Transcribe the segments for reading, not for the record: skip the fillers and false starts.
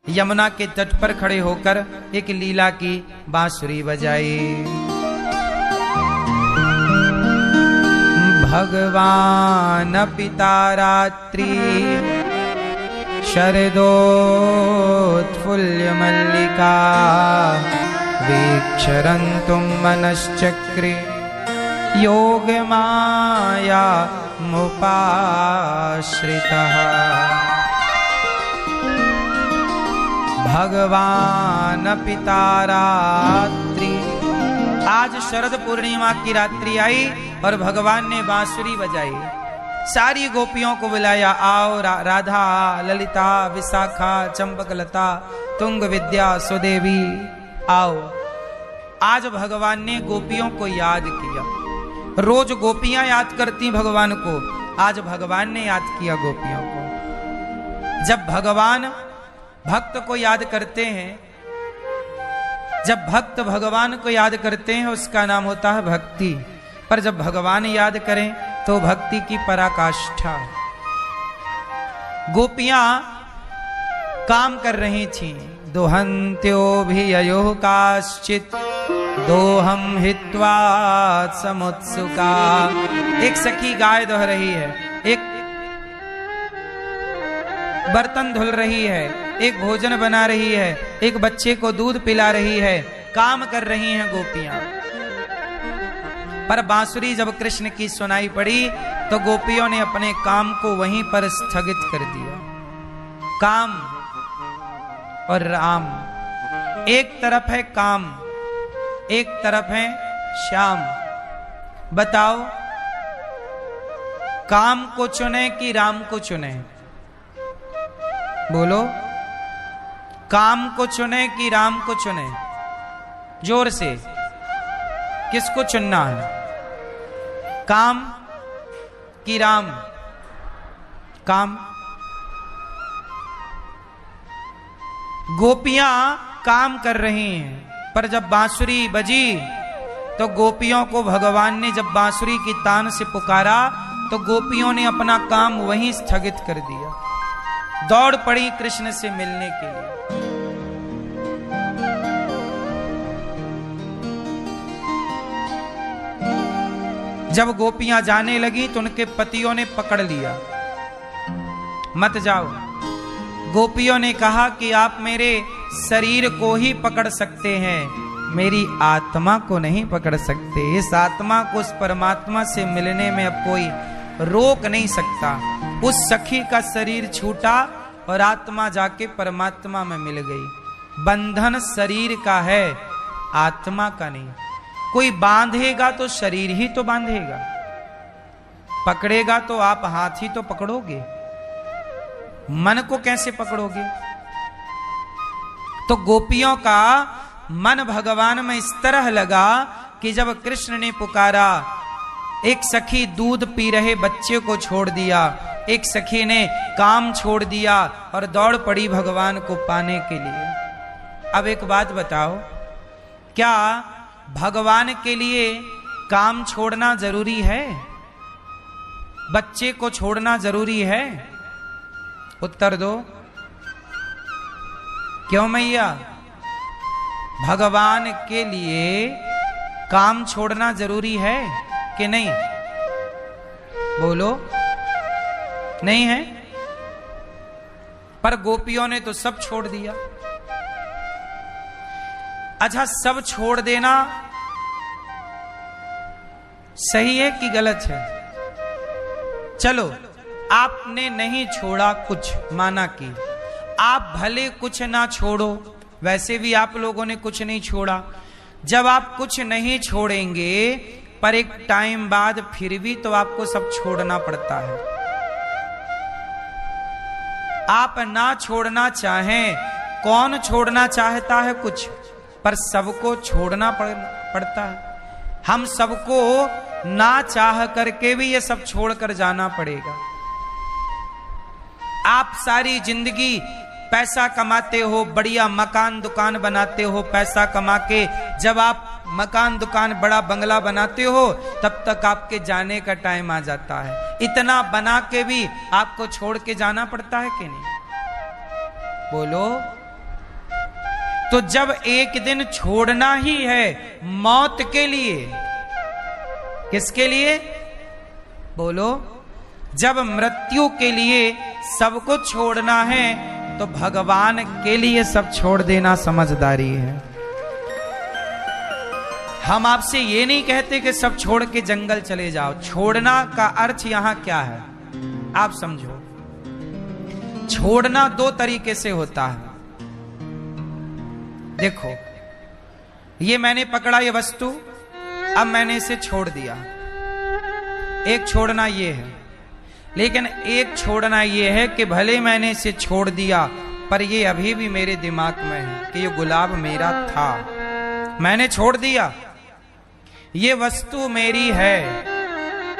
यमुना के तट पर खड़े होकर एक लीला की बांसुरी बजाई। भगवान पिता रात्रि शरदोत्फुल्य मल्लिका वीक्षरन्तुं मनश्चक्रे योग माया मुपाश्रितः। भगवान पिता रात्रि, आज शरद पूर्णिमा की रात्रि आई और भगवान ने बांसुरी बजाई। सारी गोपियों को बुलाया, आओ राधा, ललिता, विशाखा, चंपकलता, तुंग विद्या, सुदेवी, आओ। आज भगवान ने गोपियों को याद किया। रोज गोपियां याद करती भगवान को, आज भगवान ने याद किया गोपियों को। जब भगवान भक्त को याद करते हैं, जब भक्त भगवान को याद करते हैं उसका नाम होता है भक्ति। पर जब भगवान याद करें तो भक्ति की पराकाष्ठा। गोपियां काम कर रही थीं। दोहन्त्यो भी अयो काश्चित दोहम हित्वा समुत्सुका। एक सखी गाय दोह रही है, एक बर्तन धुल रही है, एक भोजन बना रही है, एक बच्चे को दूध पिला रही है, काम कर रही हैं गोपियां। पर बांसुरी जब कृष्ण की सुनाई पड़ी तो गोपियों ने अपने काम को वहीं पर स्थगित कर दिया। काम और राम, एक तरफ है काम, एक तरफ है श्याम। बताओ, काम को चुने कि राम को चुने? बोलो, काम को चुने कि राम को चुने? जोर से, किसको चुनना है? काम कि राम? काम। गोपियां काम कर रही हैं, पर जब बांसुरी बजी तो गोपियों को भगवान ने जब बांसुरी की तान से पुकारा तो गोपियों ने अपना काम वहीं स्थगित कर दिया, दौड़ पड़ी कृष्ण से मिलने के लिए। जब गोपियां जाने लगी तो उनके पतियों ने पकड़ लिया, मत जाओ। गोपियों ने कहा कि आप मेरे शरीर को ही पकड़ सकते हैं, मेरी आत्मा को नहीं पकड़ सकते। इस आत्मा को उस परमात्मा से मिलने में अब कोई रोक नहीं सकता। उस सखी का शरीर छूटा और आत्मा जाके परमात्मा में मिल गई। बंधन शरीर का है, आत्मा का नहीं। कोई बांधेगा तो शरीर ही तो बांधेगा, पकड़ेगा तो आप हाथ ही तो पकड़ोगे, मन को कैसे पकड़ोगे? तो गोपियों का मन भगवान में इस तरह लगा कि जब कृष्ण ने पुकारा, एक सखी दूध पी रहे बच्चे को छोड़ दिया, एक सखी ने काम छोड़ दिया और दौड़ पड़ी भगवान को पाने के लिए। अब एक बात बताओ, क्या भगवान के लिए काम छोड़ना जरूरी है? बच्चे को छोड़ना जरूरी है? उत्तर दो। क्यों मैया? भगवान के लिए काम छोड़ना जरूरी है कि नहीं? बोलो, नहीं है? पर गोपियों ने तो सब छोड़ दिया। अच्छा, सब छोड़ देना सही है कि गलत है? चलो, आपने नहीं छोड़ा कुछ, माना कि आप भले कुछ ना छोड़ो, वैसे भी आप लोगों ने कुछ नहीं छोड़ा। जब आप कुछ नहीं छोड़ेंगे पर एक टाइम बाद फिर भी तो आपको सब छोड़ना पड़ता है। आप ना छोड़ना चाहें, कौन छोड़ना चाहता है कुछ? पर सबको छोड़ना पड़ता है। हम सबको ना चाह करके भी ये सब छोड़कर जाना पड़ेगा। आप सारी जिंदगी पैसा कमाते हो, बढ़िया मकान दुकान बनाते हो, पैसा कमा के जब आप मकान दुकान बड़ा बंगला बनाते हो तब तक आपके जाने का टाइम आ जाता है। इतना बना के भी आपको छोड़ के जाना पड़ता है कि नहीं? बोलो, तो जब एक दिन छोड़ना ही है मौत के लिए, किसके लिए बोलो, जब मृत्यु के लिए सब कुछ छोड़ना है तो भगवान के लिए सब छोड़ देना समझदारी है। हम आपसे ये नहीं कहते कि सब छोड़ के जंगल चले जाओ। छोड़ना का अर्थ यहां क्या है आप समझो। छोड़ना दो तरीके से होता है। देखो, ये मैंने पकड़ा ये वस्तु, अब मैंने इसे छोड़ दिया, एक छोड़ना ये है। लेकिन एक छोड़ना ये है कि भले मैंने इसे छोड़ दिया पर ये अभी भी मेरे दिमाग में है कि ये गुलाब मेरा था, मैंने छोड़ दिया, ये वस्तु मेरी है,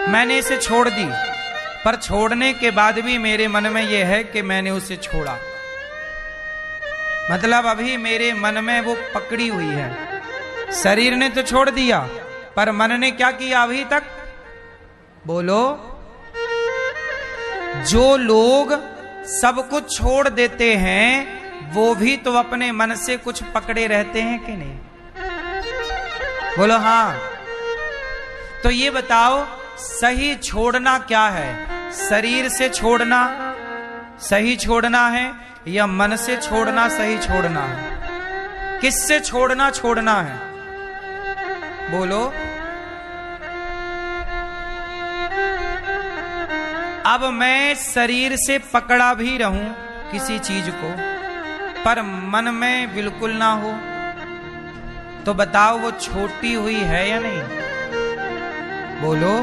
मैंने इसे छोड़ दी, पर छोड़ने के बाद भी मेरे मन में यह है कि मैंने उसे छोड़ा। मतलब अभी मेरे मन में वो पकड़ी हुई है। शरीर ने तो छोड़ दिया पर मन ने क्या किया अभी तक बोलो। जो लोग सब कुछ छोड़ देते हैं वो भी तो अपने मन से कुछ पकड़े रहते हैं कि नहीं, बोलो हाँ। तो ये बताओ सही छोड़ना क्या है? शरीर से छोड़ना सही छोड़ना है या मन से छोड़ना सही छोड़ना है? किससे छोड़ना है बोलो। अब मैं शरीर से पकड़ा भी रहूं किसी चीज को पर मन में बिल्कुल ना हो तो बताओ वो छोटी हुई है या नहीं बोलो।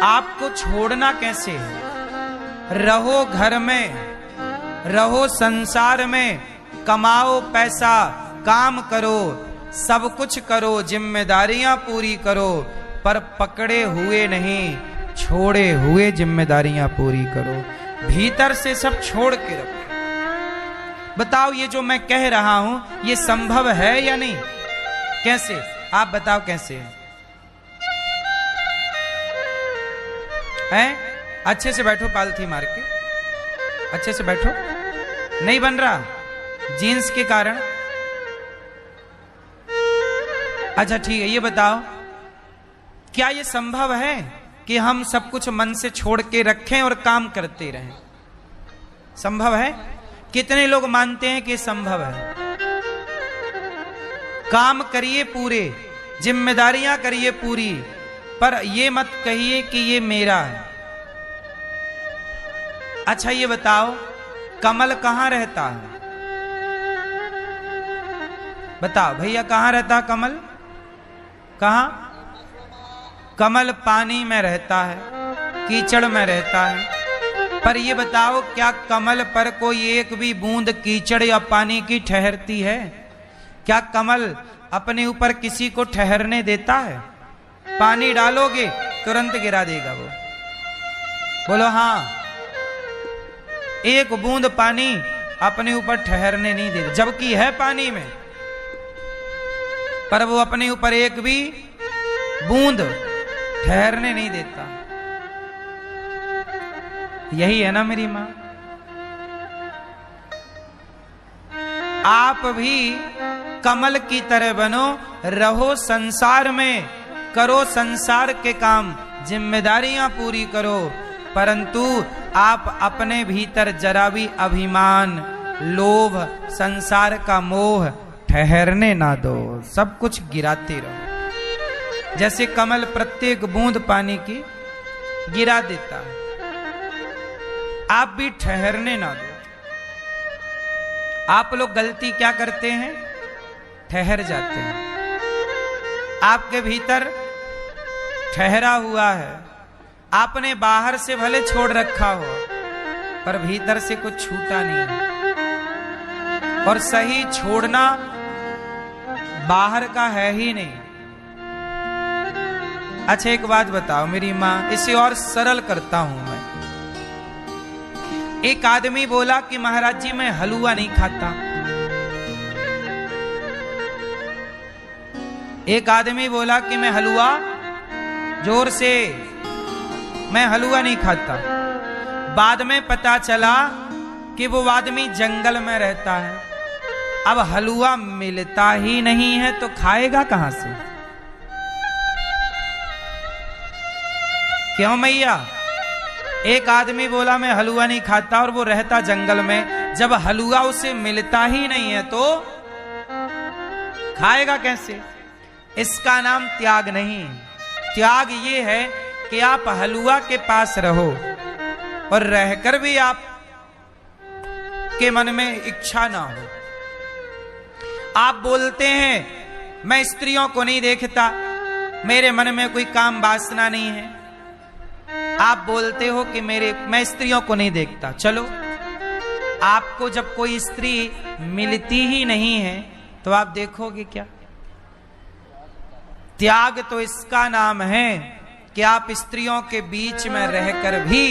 आपको छोड़ना कैसे है? रहो घर में, रहो संसार में, कमाओ पैसा, काम करो, सब कुछ करो, जिम्मेदारियां पूरी करो, पर पकड़े हुए नहीं, छोड़े हुए जिम्मेदारियां पूरी करो। भीतर से सब छोड़ के रखो। बताओ ये जो मैं कह रहा हूं ये संभव है या नहीं? कैसे आप बताओ कैसे है? अच्छे से बैठो, पालथी मार के अच्छे से बैठो। नहीं बन रहा जीन्स के कारण? अच्छा ठीक है, ये बताओ क्या ये संभव है कि हम सब कुछ मन से छोड़ के रखें और काम करते रहें? संभव है? कितने लोग मानते हैं कि संभव है? काम करिए पूरे, जिम्मेदारियां करिए पूरी, पर ये मत कहिए कि ये मेरा है। अच्छा ये बताओ कमल कहां रहता है? बताओ भैया कहां रहता कमल? कहां? कमल पानी में रहता है, कीचड़ में रहता है। पर ये बताओ क्या कमल पर कोई एक भी बूंद कीचड़ या पानी की ठहरती है? क्या कमल अपने ऊपर किसी को ठहरने देता है? पानी डालोगे तुरंत गिरा देगा वो, बोलो हाँ। एक बूंद पानी अपने ऊपर ठहरने नहीं देता, जबकि है पानी में, पर वो अपने ऊपर एक भी बूंद ठहरने नहीं देता। यही है ना मेरी मां। आप भी कमल की तरह बनो, रहो संसार में, करो संसार के काम, जिम्मेदारियां पूरी करो, परंतु आप अपने भीतर जरा भी अभिमान, लोभ, संसार का मोह ठहरने ना दो। सब कुछ गिराते रहो। जैसे कमल प्रत्येक बूंद पानी की गिरा देता है, आप भी ठहरने ना दो। आप लोग गलती क्या करते हैं? ठहर जाते हैं। आपके भीतर ठहरा हुआ है, आपने बाहर से भले छोड़ रखा हो पर भीतर से कुछ छूटा नहीं है। और सही छोड़ना बाहर का है ही नहीं। अच्छा एक बात बताओ मेरी मां, इसे और सरल करता हूं मैं। एक आदमी बोला कि महाराज जी मैं हलवा नहीं खाता। एक आदमी बोला कि मैं हलवा, जोर से, मैं हलवा नहीं खाता। बाद में पता चला कि वो आदमी जंगल में रहता है, अब हलवा मिलता ही नहीं है तो खाएगा कहां से? क्यों मैया? एक आदमी बोला मैं हलवा नहीं खाता और वो रहता जंगल में। जब हलवा उसे मिलता ही नहीं है तो खाएगा कैसे? इसका नाम त्याग नहीं। त्याग ये है कि आप हलवा के पास रहो और रहकर भी आप के मन में इच्छा ना हो। आप बोलते हैं मैं स्त्रियों को नहीं देखता, मेरे मन में कोई काम वासना नहीं है। आप बोलते हो कि मैं स्त्रियों को नहीं देखता। चलो, आपको जब कोई स्त्री मिलती ही नहीं है तो आप देखोगे क्या? त्याग तो इसका नाम है कि आप स्त्रियों के बीच में रहकर भी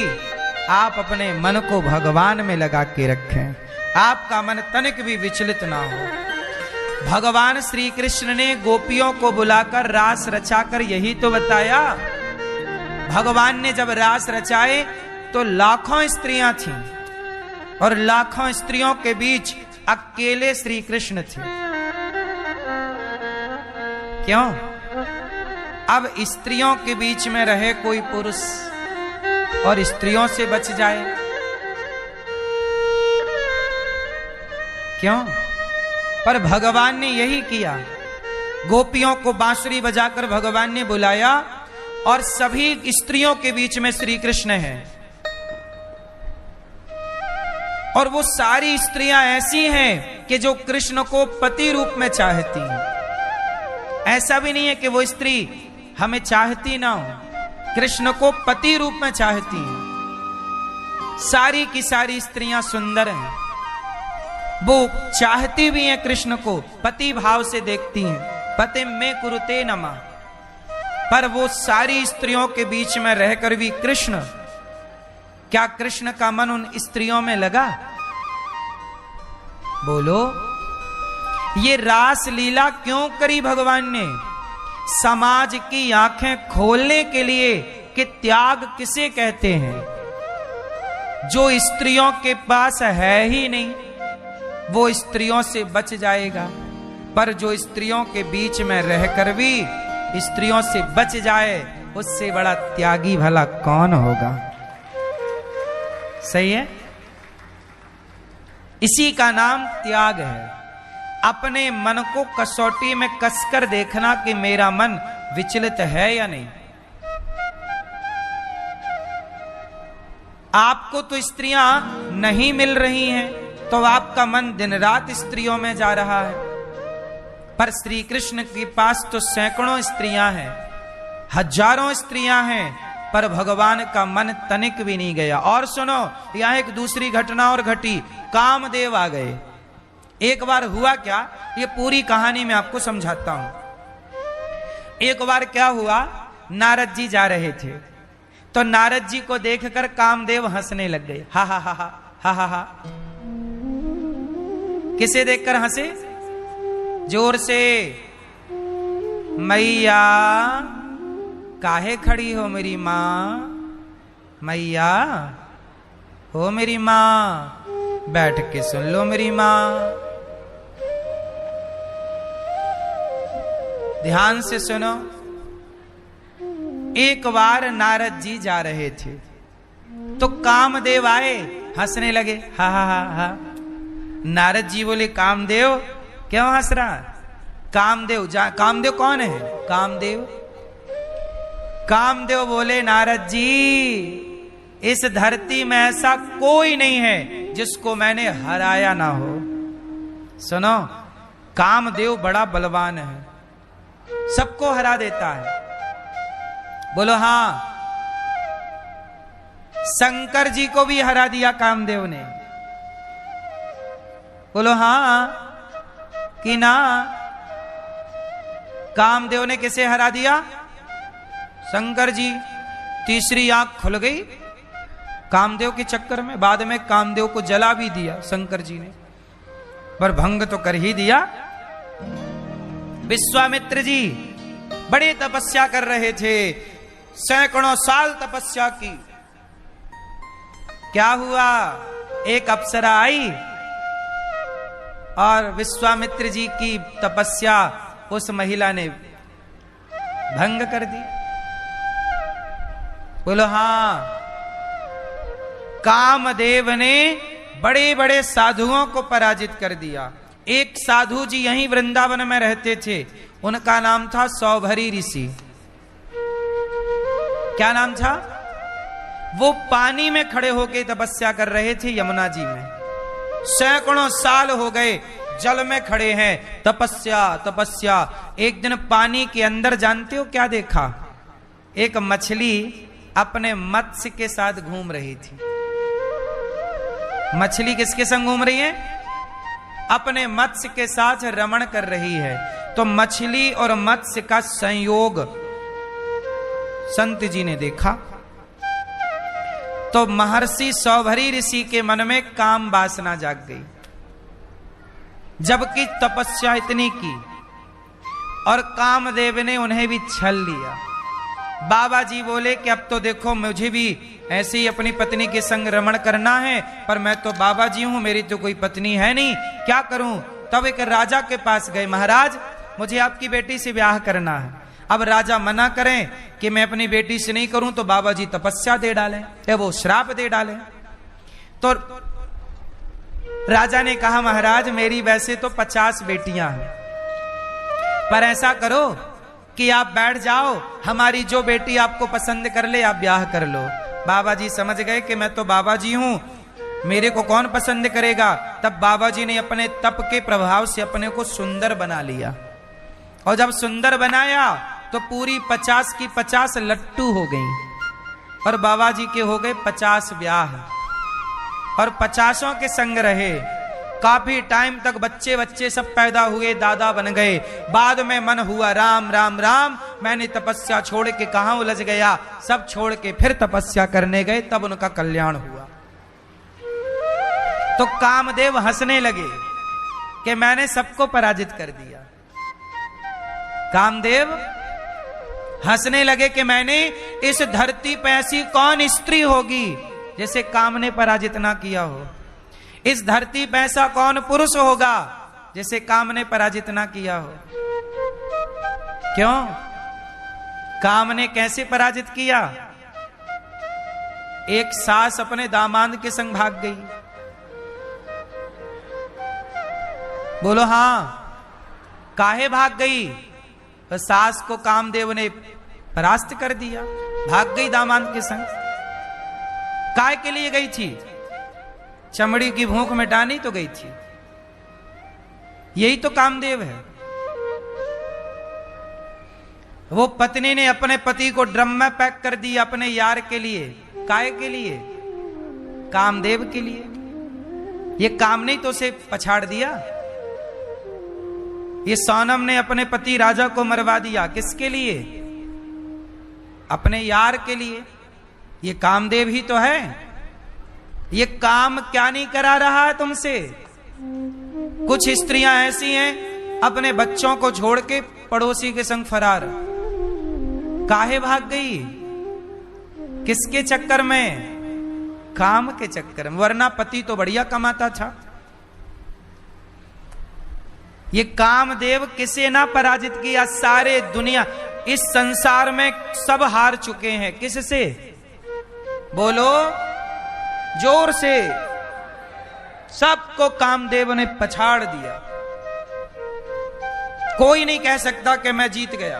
आप अपने मन को भगवान में लगा के रखें, आपका मन तनिक भी विचलित ना हो। भगवान श्री कृष्ण ने गोपियों को बुलाकर रास रचाकर यही तो बताया। भगवान ने जब रास रचाए तो लाखों स्त्रियां थीं और लाखों स्त्रियों के बीच अकेले श्री कृष्ण थे। क्यों? अब स्त्रियों के बीच में रहे कोई पुरुष और स्त्रियों से बच जाए, क्यों? पर भगवान ने यही किया। गोपियों को बांसुरी बजाकर भगवान ने बुलाया और सभी स्त्रियों के बीच में श्री कृष्ण है। और वो सारी स्त्रियां ऐसी हैं कि जो कृष्ण को पति रूप में चाहती हैं। ऐसा भी नहीं है कि वो स्त्री हमें चाहती ना हो, कृष्ण को पति रूप में चाहती हैं। सारी की सारी स्त्रियां सुंदर हैं, वो चाहती भी हैं कृष्ण को, पति भाव से देखती हैं। पति में कुरुते नमः। पर वो सारी स्त्रियों के बीच में रहकर भी कृष्ण, क्या कृष्ण का मन उन स्त्रियों में लगा? बोलो, ये रास लीला क्यों करी भगवान ने? समाज की आंखें खोलने के लिए कि त्याग किसे कहते हैं। जो स्त्रियों के पास है ही नहीं वो स्त्रियों से बच जाएगा, पर जो स्त्रियों के बीच में रहकर भी स्त्रियों से बच जाए उससे बड़ा त्यागी भला कौन होगा? सही है? इसी का नाम त्याग है। अपने मन को कसौटी में कसकर देखना कि मेरा मन विचलित है या नहीं। आपको तो स्त्रियां नहीं मिल रही हैं तो आपका मन दिन रात स्त्रियों में जा रहा है, पर श्री कृष्ण के पास तो सैकड़ों स्त्रियां हैं, हजारों स्त्रियां हैं, पर भगवान का मन तनिक भी नहीं गया। और सुनो, यहां एक दूसरी घटना और घटी। कामदेव आ गए। एक बार हुआ क्या, ये पूरी कहानी मैं आपको समझाता हूं। एक बार क्या हुआ, नारद जी जा रहे थे तो नारद जी को देखकर कामदेव हंसने लग गए। हा हा हा हा हा हा हा। किसे देखकर हंसे? जोर से, मैया काहे खड़ी हो मेरी मां? मैया हो मेरी मां, बैठ के सुन लो मेरी मां। ध्यान से सुनो। एक बार नारद जी जा रहे थे तो कामदेव आए, हंसने लगे। हा हा हा हा। नारद जी बोले, कामदेव क्यों हंस रहा? कामदेव कौन है? कामदेव बोले, नारद जी इस धरती में ऐसा कोई नहीं है जिसको मैंने हराया ना हो। सुनो, कामदेव बड़ा बलवान है, सबको हरा देता है। बोलो हाँ। शंकर जी को भी हरा दिया कामदेव ने। बोलो हाँ कि ना? कामदेव ने किसे हरा दिया? शंकर जी। तीसरी आंख खुल गई कामदेव के चक्कर में। बाद में कामदेव को जला भी दिया शंकर जी ने, पर भंग तो कर ही दिया। विश्वामित्र जी बड़ी तपस्या कर रहे थे, सैकड़ों साल तपस्या की। क्या हुआ? एक अप्सरा आई और विश्वामित्र जी की तपस्या उस महिला ने भंग कर दी। बोलो हाँ, कामदेव ने बड़े बड़े साधुओं को पराजित कर दिया। एक साधु जी यहीं वृंदावन में रहते थे, उनका नाम था सौभरी ऋषि। क्या नाम था? वो पानी में खड़े होकर तपस्या कर रहे थे यमुना जी में। सैकड़ों साल हो गए जल में खड़े हैं, तपस्या तपस्या। एक दिन पानी के अंदर जानते हो क्या देखा? एक मछली अपने मत्स्य के साथ घूम रही थी। मछली किसके संग घूम रही है? अपने मत्स्य के साथ रमण कर रही है। तो मछली और मत्स्य का संयोग संत जी ने देखा। तो महर्षि सौभरी ऋषि के मन में काम वासना जाग गई, जबकि तपस्या इतनी की, और कामदेव ने उन्हें भी छल लिया। बाबा जी बोले कि अब तो देखो मुझे भी ऐसे ही अपनी पत्नी के संग रमण करना है, पर मैं तो बाबा जी हूं, मेरी तो कोई पत्नी है नहीं, क्या करूं? तब एक राजा के पास गए, महाराज मुझे आपकी बेटी से ब्याह करना है। अब राजा मना करें कि मैं अपनी बेटी से नहीं करूं तो बाबा जी तपस्या दे डालें या वो श्राप दे डालें। तो राजा ने कहा, महाराज मेरी वैसे तो 50 बेटियां हैं, पर ऐसा करो कि आप बैठ जाओ, हमारी जो बेटी आपको पसंद कर ले आप ब्याह कर लो। बाबा जी समझ गए कि मैं तो बाबा जी हूं, मेरे को कौन पसंद करेगा। तब बाबा जी ने अपने तप के प्रभाव से अपने को सुंदर बना लिया, और जब सुंदर बनाया तो पूरी 50 की 50 लट्टू हो गई, और बाबा जी के हो गए 50 ब्याह, और 50 के संग रहे। काफी टाइम तक बच्चे बच्चे सब पैदा हुए, दादा बन गए। बाद में मन हुआ राम राम राम, मैंने तपस्या छोड़ के कहां उलझ गया। सब छोड़ के फिर तपस्या करने गए, तब उनका कल्याण हुआ। तो कामदेव हंसने लगे कि मैंने सबको पराजित कर दिया। कामदेव हंसने लगे कि मैंने इस धरती पर ऐसी कौन स्त्री होगी जिसे काम ने पराजित ना किया हो। इस धरती पर ऐसा कौन पुरुष होगा जिसे काम ने पराजित ना किया हो। क्यों? काम ने कैसे पराजित किया? एक सास अपने दामाद के संग भाग गई। बोलो हाँ, काहे भाग गई? तो सास को कामदेव ने परास्त कर दिया, भाग गई दामाद के संग। काय के लिए गई थी? चमड़ी की भूख मिटानी तो गई थी। यही तो कामदेव है। वो पत्नी ने अपने पति को ड्रम में पैक कर दिया अपने यार के लिए। काय के लिए? कामदेव के लिए। ये काम नहीं तो उसे पछाड़ दिया। ये सोनम ने अपने पति राजा को मरवा दिया, किसके लिए? अपने यार के लिए। ये कामदेव ही तो है। ये काम क्या नहीं करा रहा है तुमसे? कुछ स्त्रियां ऐसी हैं अपने बच्चों को छोड़ के पड़ोसी के संग फरार। काहे भाग गई? किसके चक्कर में? काम के चक्कर में। वरना पति तो बढ़िया कमाता था। ये कामदेव किसे ना पराजित किया? सारे दुनिया, इस संसार में सब हार चुके हैं। किससे? बोलो जोर से। सबको कामदेव ने पछाड़ दिया। कोई नहीं कह सकता कि मैं जीत गया।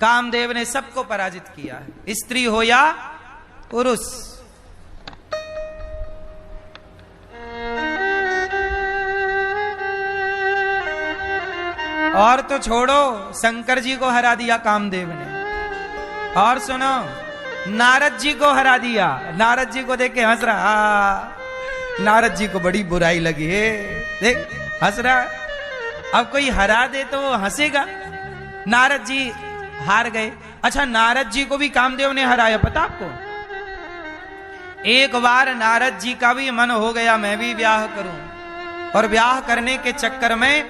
कामदेव ने सबको पराजित किया है, स्त्री हो या पुरुष। और तो छोड़ो, शंकर जी को हरा दिया कामदेव ने। और सुनो, नारद जी को हरा दिया। नारद जी को देख के हंस रहा। नारद जी को बड़ी बुराई लगी है, देख हंस रहा। अब कोई हरा दे तो वो हंसेगा। नारद जी हार गए। अच्छा, नारद जी को भी कामदेव ने हराया, पता आपको? एक बार नारद जी का भी मन हो गया मैं भी ब्याह करूं, और ब्याह करने के चक्कर में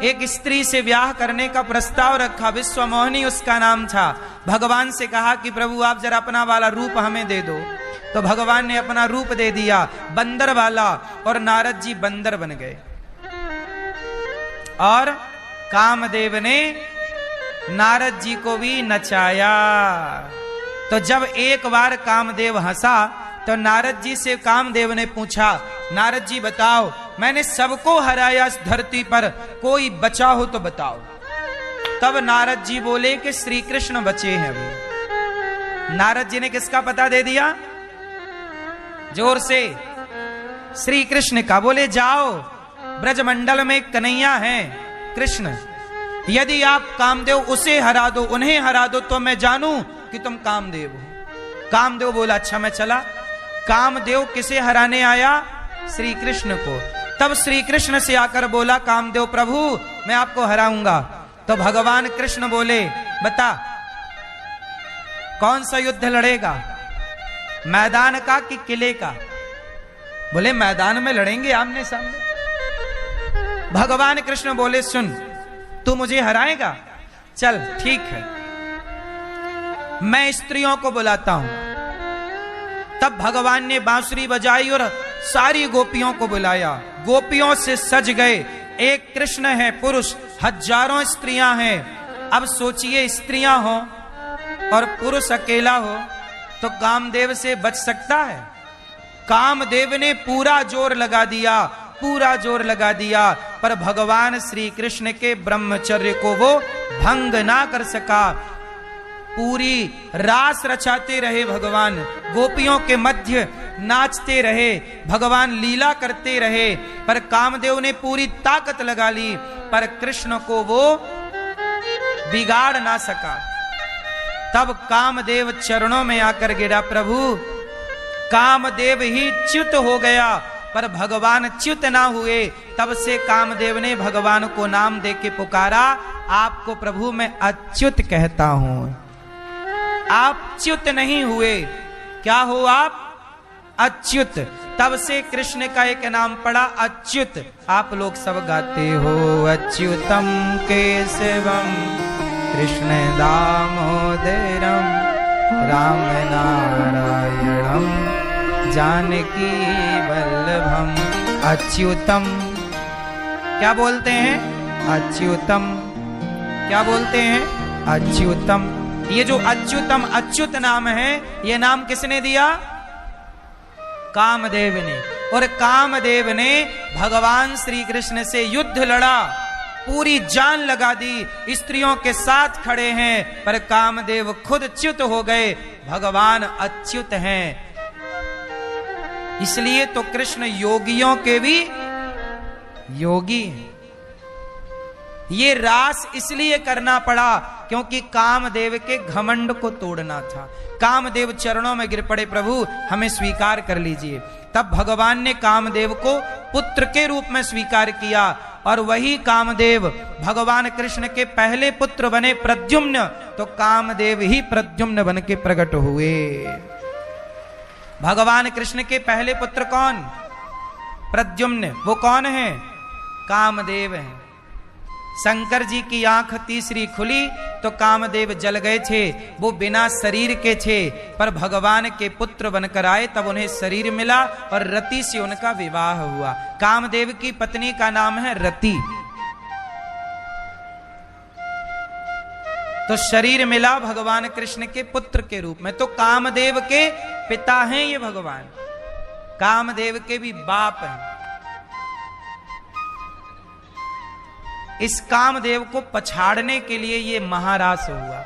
एक स्त्री से ब्याह करने का प्रस्ताव रखा। विश्वमोहिनी उसका नाम था। भगवान से कहा कि प्रभु आप जरा अपना वाला रूप हमें दे दो। तो भगवान ने अपना रूप दे दिया बंदर वाला, और नारद जी बंदर बन गए। और कामदेव ने नारद जी को भी नचाया। तो जब एक बार कामदेव हंसा तो नारद जी से कामदेव ने पूछा, नारद जी बताओ, मैंने सबको हराया इस धरती पर, कोई बचा हो तो बताओ। तब नारद जी बोले कि श्री कृष्ण बचे हैं अभी। नारद जी ने किसका पता दे दिया? जोर से, श्री कृष्ण का। बोले जाओ, ब्रजमंडल में कन्हैया है कृष्ण, यदि आप कामदेव उसे हरा दो, उन्हें हरा दो, तो मैं जानूं कि तुम कामदेव हो। कामदेव बोला अच्छा मैं चला। कामदेव किसे हराने आया? श्री कृष्ण को। तब श्री कृष्ण से आकर बोला कामदेव प्रभु मैं आपको हराऊंगा। तो भगवान कृष्ण बोले बता कौन सा युद्ध लड़ेगा, मैदान का कि किले का? बोले मैदान में लड़ेंगे आमने सामने। भगवान कृष्ण बोले सुन, तू मुझे हराएगा, चल ठीक है, मैं स्त्रियों को बुलाता हूं। तब भगवान ने बांसुरी बजाई और सारी गोपियों को बुलाया। गोपियों से सज गए। एक कृष्ण है पुरुष, हजारों स्त्रियां हैं। अब सोचिए स्त्रियां हो और पुरुष अकेला हो तो कामदेव से बच सकता है? कामदेव ने पूरा जोर लगा दिया, पूरा जोर लगा दिया, पर भगवान श्री कृष्ण के ब्रह्मचर्य को वो भंग ना कर सका। पूरी रास रचाते रहे भगवान, गोपियों के मध्य नाचते रहे, भगवान लीला करते रहे, पर कामदेव ने पूरी ताकत लगा ली, पर कृष्ण को वो बिगाड़ ना सका। तब कामदेव चरणों में आकर गिरा। प्रभु कामदेव ही च्युत हो गया, पर भगवान च्युत ना हुए। तब से कामदेव ने भगवान को नाम देके पुकारा, आपको प्रभु मैं अच्युत कहता हूं। आप च्युत नहीं हुए, क्या हो आप? अच्युत। तब से कृष्ण का एक नाम पड़ा अच्युत। आप लोग सब गाते हो अच्युतम केशवम कृष्ण दामोदरम राम नारायणम जानकी वल्लभम। अच्युतम क्या बोलते हैं? अच्युतम क्या बोलते हैं? अच्युतम। ये जो अच्युतम अच्युत नाम है, ये नाम किसने दिया? कामदेव ने। और कामदेव ने भगवान श्री कृष्ण से युद्ध लड़ा, पूरी जान लगा दी, स्त्रियों के साथ खड़े हैं, पर कामदेव खुद च्युत हो गए। भगवान अच्युत हैं। इसलिए तो कृष्ण योगियों के भी योगी हैं। ये रास इसलिए करना पड़ा क्योंकि कामदेव के घमंड को तोड़ना था। कामदेव चरणों में गिर पड़े, प्रभु हमें स्वीकार कर लीजिए। तब भगवान ने कामदेव को पुत्र के रूप में स्वीकार किया, और वही कामदेव भगवान कृष्ण के पहले पुत्र बने प्रद्युम्न। तो कामदेव ही प्रद्युम्न बन के प्रकट हुए। भगवान कृष्ण के पहले पुत्र कौन? प्रद्युम्न। वो कौन है? कामदेव है। शंकर जी की आंख तीसरी खुली तो कामदेव जल गए थे। वो बिना शरीर के थे, पर भगवान के पुत्र बनकर आए, तब उन्हें शरीर मिला और रति से उनका विवाह हुआ। कामदेव की पत्नी का नाम है रति। तो शरीर मिला भगवान कृष्ण के पुत्र के रूप में। तो कामदेव के पिता हैं ये भगवान, कामदेव के भी बाप हैं। इस कामदेव को पछाड़ने के लिए ये महारास हुआ,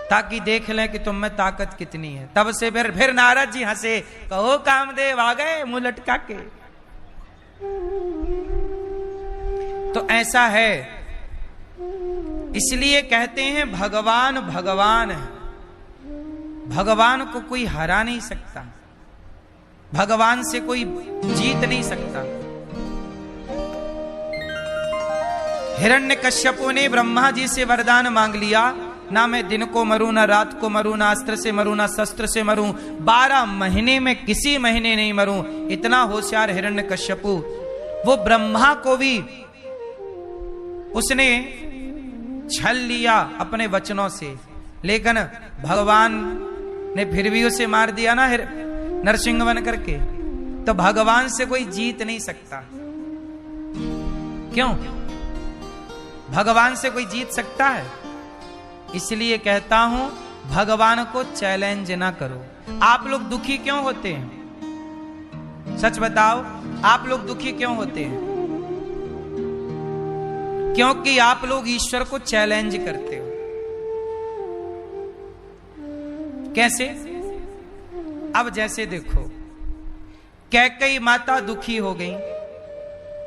ताकि देख लें कि तुम में ताकत कितनी है। तब से फिर नारद जी हंसे, कहो कामदेव आ गए मुंह लटका के। तो ऐसा है, इसलिए कहते हैं भगवान भगवान है। भगवान को कोई हरा नहीं सकता, भगवान से कोई जीत नहीं सकता। हिरण्यकश्यपु ने ब्रह्मा जी से वरदान मांग लिया, ना मैं दिन को मरूं, ना रात को मरूं, ना अस्त्र से मरूं, ना शस्त्र से मरूं, 12 महीने में किसी महीने नहीं मरूं। इतना होशियार हिरण्यकश्यपु, वो ब्रह्मा को भी उसने छल लिया अपने वचनों से, लेकिन भगवान ने फिर भी उसे मार दिया ना नरसिंह बन करके। तो भगवान से कोई जीत नहीं सकता। क्यों? भगवान से कोई जीत सकता है? इसलिए कहता हूं भगवान को चैलेंज ना करो। आप लोग दुखी क्यों होते हैं? सच बताओ, आप लोग दुखी क्यों होते हैं? क्योंकि आप लोग ईश्वर को चैलेंज करते हो। कैसे? अब जैसे देखो, कैकेयी माता दुखी हो गई,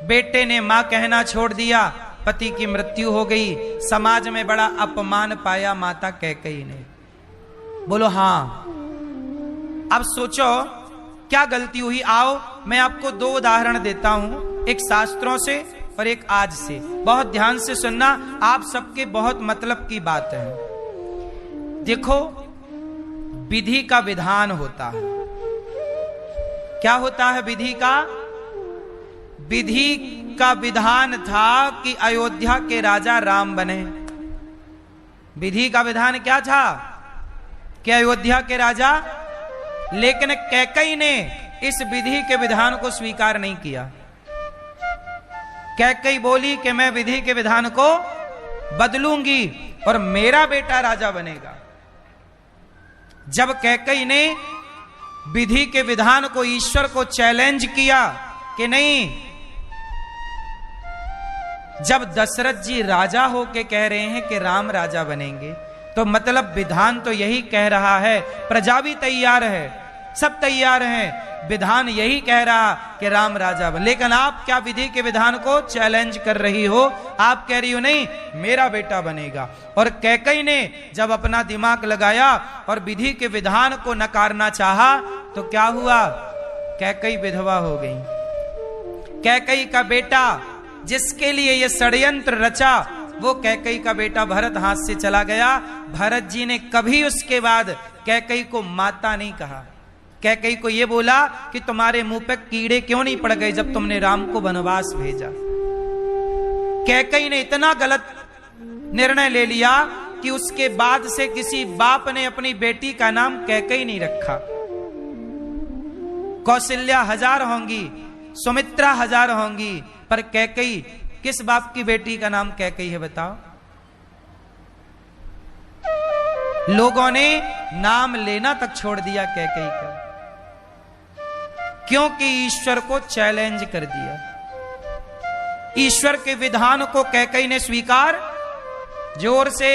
बेटे ने मां कहना छोड़ दिया, पति की मृत्यु हो गई, समाज में बड़ा अपमान पाया माता कैकेयी ने। बोलो हां। अब सोचो क्या गलती हुई। आओ मैं आपको दो उदाहरण देता हूं, एक शास्त्रों से और एक आज से। बहुत ध्यान से सुनना, आप सबके बहुत मतलब की बात है। देखो, विधि का विधान होता है। क्या होता है विधि का? विधि का विधान था कि अयोध्या के राजा राम बने। विधि का विधान क्या था? कि अयोध्या के राजा। लेकिन कैकेयी ने इस विधि के विधान को स्वीकार नहीं किया। कैकेयी बोली कि मैं विधि के विधान को बदलूंगी और मेरा बेटा राजा बनेगा। जब कैकेयी ने विधि के विधान को, ईश्वर को चैलेंज किया कि नहीं, जब दशरथ जी राजा होके कह रहे हैं कि राम राजा बनेंगे, तो मतलब विधान तो यही कह रहा है, प्रजा भी तैयार है, सब तैयार हैं, विधान यही कह रहा कि राम राजा बने। लेकिन आप क्या विधि के विधान को चैलेंज कर रही हो? आप कह रही हो नहीं, मेरा बेटा बनेगा। और कैकेयी ने जब अपना दिमाग लगाया और विधि के विधान को नकारना चाहा, तो क्या हुआ? कैकेयी विधवा हो गई। कैकेयी का बेटा, जिसके लिए ये षड्यंत्र रचा, वो कैकेयी का बेटा भरत हाथ से चला गया। भरत जी ने कभी उसके बाद कैकेयी को माता नहीं कहा। कैकेयी को ये बोला कि तुम्हारे मुंह पे कीड़े क्यों नहीं पड़ गए जब तुमने राम को वनवास भेजा। कैकेयी ने इतना गलत निर्णय ले लिया कि उसके बाद से किसी बाप ने अपनी बेटी का नाम कैकेयी नहीं रखा। कौशल्या 1000 होंगी, सुमित्रा 1000 होंगी, पर कैकेयी, किस बाप की बेटी का नाम कैकेयी है बताओ? लोगों ने नाम लेना तक छोड़ दिया कैकेयी का, क्योंकि ईश्वर को चैलेंज कर दिया। ईश्वर के विधान को कैकेयी ने स्वीकार, जोर से,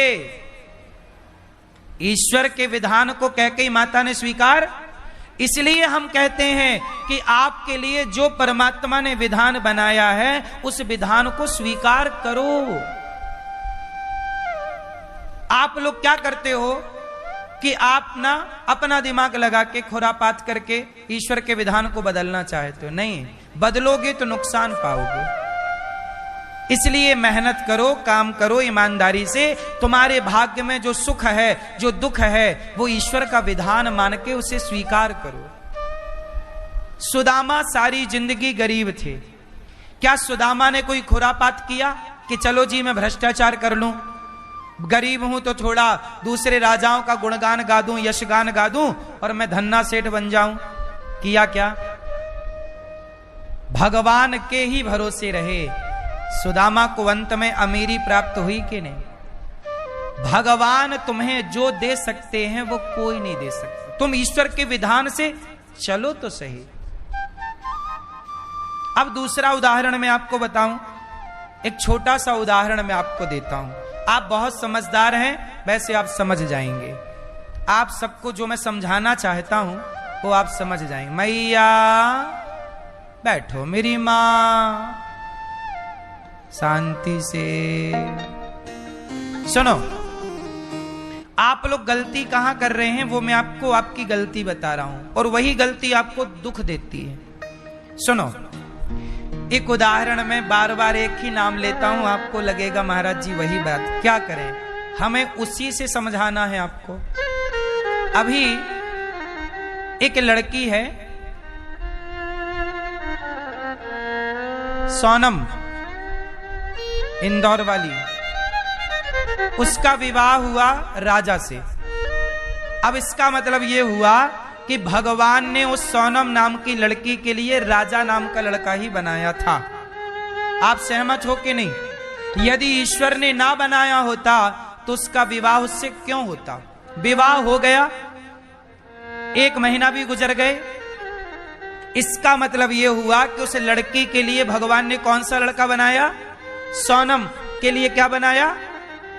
ईश्वर के विधान को कैकेयी माता ने स्वीकार। इसलिए हम कहते हैं कि आपके लिए जो परमात्मा ने विधान बनाया है, उस विधान को स्वीकार करो। आप लोग क्या करते हो कि आप ना अपना दिमाग लगा के खुरापात करके ईश्वर के विधान को बदलना चाहते हो। नहीं, बदलोगे तो नुकसान पाओगे। इसलिए मेहनत करो, काम करो ईमानदारी से। तुम्हारे भाग्य में जो सुख है, जो दुख है, वो ईश्वर का विधान मान के उसे स्वीकार करो। सुदामा सारी जिंदगी गरीब थे। क्या सुदामा ने कोई खुरापात किया कि चलो जी मैं भ्रष्टाचार कर लूं, गरीब हूं तो थोड़ा दूसरे राजाओं का गुणगान गा दूं, यशगान गा दूं और मैं धन्ना सेठ बन जाऊं? किया क्या? भगवान के ही भरोसे रहे। सुदामा को अंत में अमीरी प्राप्त हुई कि नहीं? भगवान तुम्हें जो दे सकते हैं वो कोई नहीं दे सकता। तुम ईश्वर के विधान से चलो तो सही। अब दूसरा उदाहरण मैं आपको बताऊं, एक छोटा सा उदाहरण मैं आपको देता हूं। आप बहुत समझदार हैं, वैसे आप समझ जाएंगे। आप सबको जो मैं समझाना चाहता हूं वो आप समझ जाएंगे। मैया बैठो मेरी मां, शांति से सुनो। आप लोग गलती कहां कर रहे हैं वो मैं आपको आपकी गलती बता रहा हूं, और वही गलती आपको दुख देती है। सुनो, एक उदाहरण में बार बार एक ही नाम लेता हूं, आपको लगेगा महाराज जी वही बात। क्या करें, हमें उसी से समझाना है आपको। अभी एक लड़की है सोनम, इंदौर वाली, उसका विवाह हुआ राजा से। अब इसका मतलब ये हुआ कि भगवान ने उस सोनम नाम की लड़की के लिए राजा नाम का लड़का ही बनाया था। आप सहमत हो कि नहीं? यदि ईश्वर ने ना बनाया होता तो उसका विवाह उससे क्यों होता? विवाह हो गया, 1 महीना भी गुजर गए, इसका मतलब यह हुआ कि उस लड़की के लिए भगवान ने कौन सा लड़का बनाया? सोनम के लिए क्या बनाया?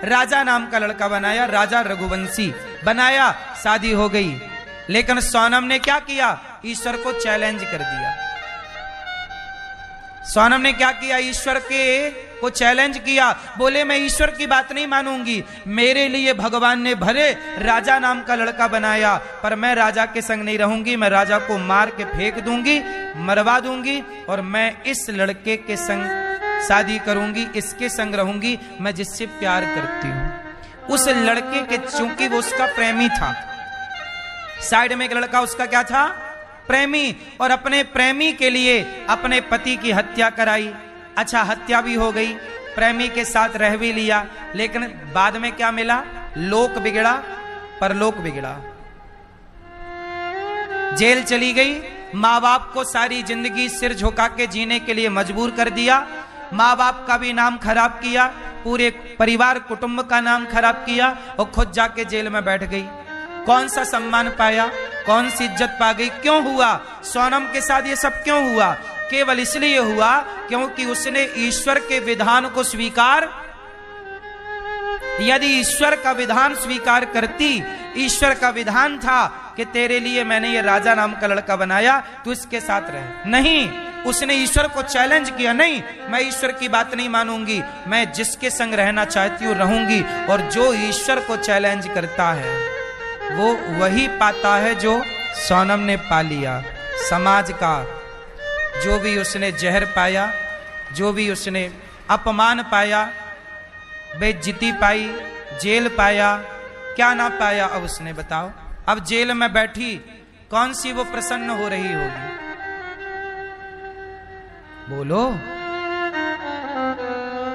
राजा नाम का लड़का बनाया, राजा रघुवंशी बनाया। शादी हो गई, लेकिन सोनम ने क्या किया? ईश्वर को चैलेंज कर दिया। सोनम ने क्या किया? ईश्वर को चैलेंज किया। बोले मैं ईश्वर की बात नहीं मानूंगी, मेरे लिए भगवान ने भले राजा नाम का लड़का बनाया, पर मैं राजा के संग नहीं रहूंगी, मैं राजा को मार के फेंक दूंगी, मरवा दूंगी, और मैं इस लड़के के संग शादी करूंगी, इसके संग रहूंगी, मैं जिससे प्यार करती हूं। उस लड़के के, चूंकि वो उसका प्रेमी था, साइड में एक लड़का उसका क्या था? प्रेमी, और अपने प्रेमी के लिए अपने पति की हत्या कराई। अच्छा, हत्या भी हो गई, प्रेमी के साथ रह भी लिया, लेकिन बाद में क्या मिला? लोक बिगड़ा, परलोक बिगड़ा। जेल चली गई, माँ बाप को सारी जिंदगी सिर झुका के जीने के लिए मजबूर कर दिया, माँ बाप का भी नाम खराब किया, पूरे परिवार कुटुंब का नाम खराब किया, और खुद जाके जेल में बैठ गई। कौन सा सम्मान पाया? कौन सी इज्जत पा गई? क्यों हुआ? सोनम के साथ ये सब क्यों हुआ? केवल इसलिए हुआ क्योंकि उसने ईश्वर के विधान को स्वीकार, यदि ईश्वर का विधान स्वीकार करती, ईश्वर का विधान था कि तेरे लिए मैंने ये राजा नाम का लड़का बनाया, तू इसके साथ रहे। नहीं, उसने ईश्वर को चैलेंज किया, नहीं मैं ईश्वर की बात नहीं मानूंगी, मैं जिसके संग रहना चाहती हूं रहूंगी। और जो ईश्वर को चैलेंज करता है वो वही पाता है जो सोनम ने पा लिया। समाज का जो भी उसने जहर पाया, जो भी उसने अपमान पाया, बेइज्जती पाई, जेल पाया, क्या ना पाया? अब उसने बताओ, अब जेल में बैठी कौन सी वो प्रसन्न हो रही होगी? बोलो,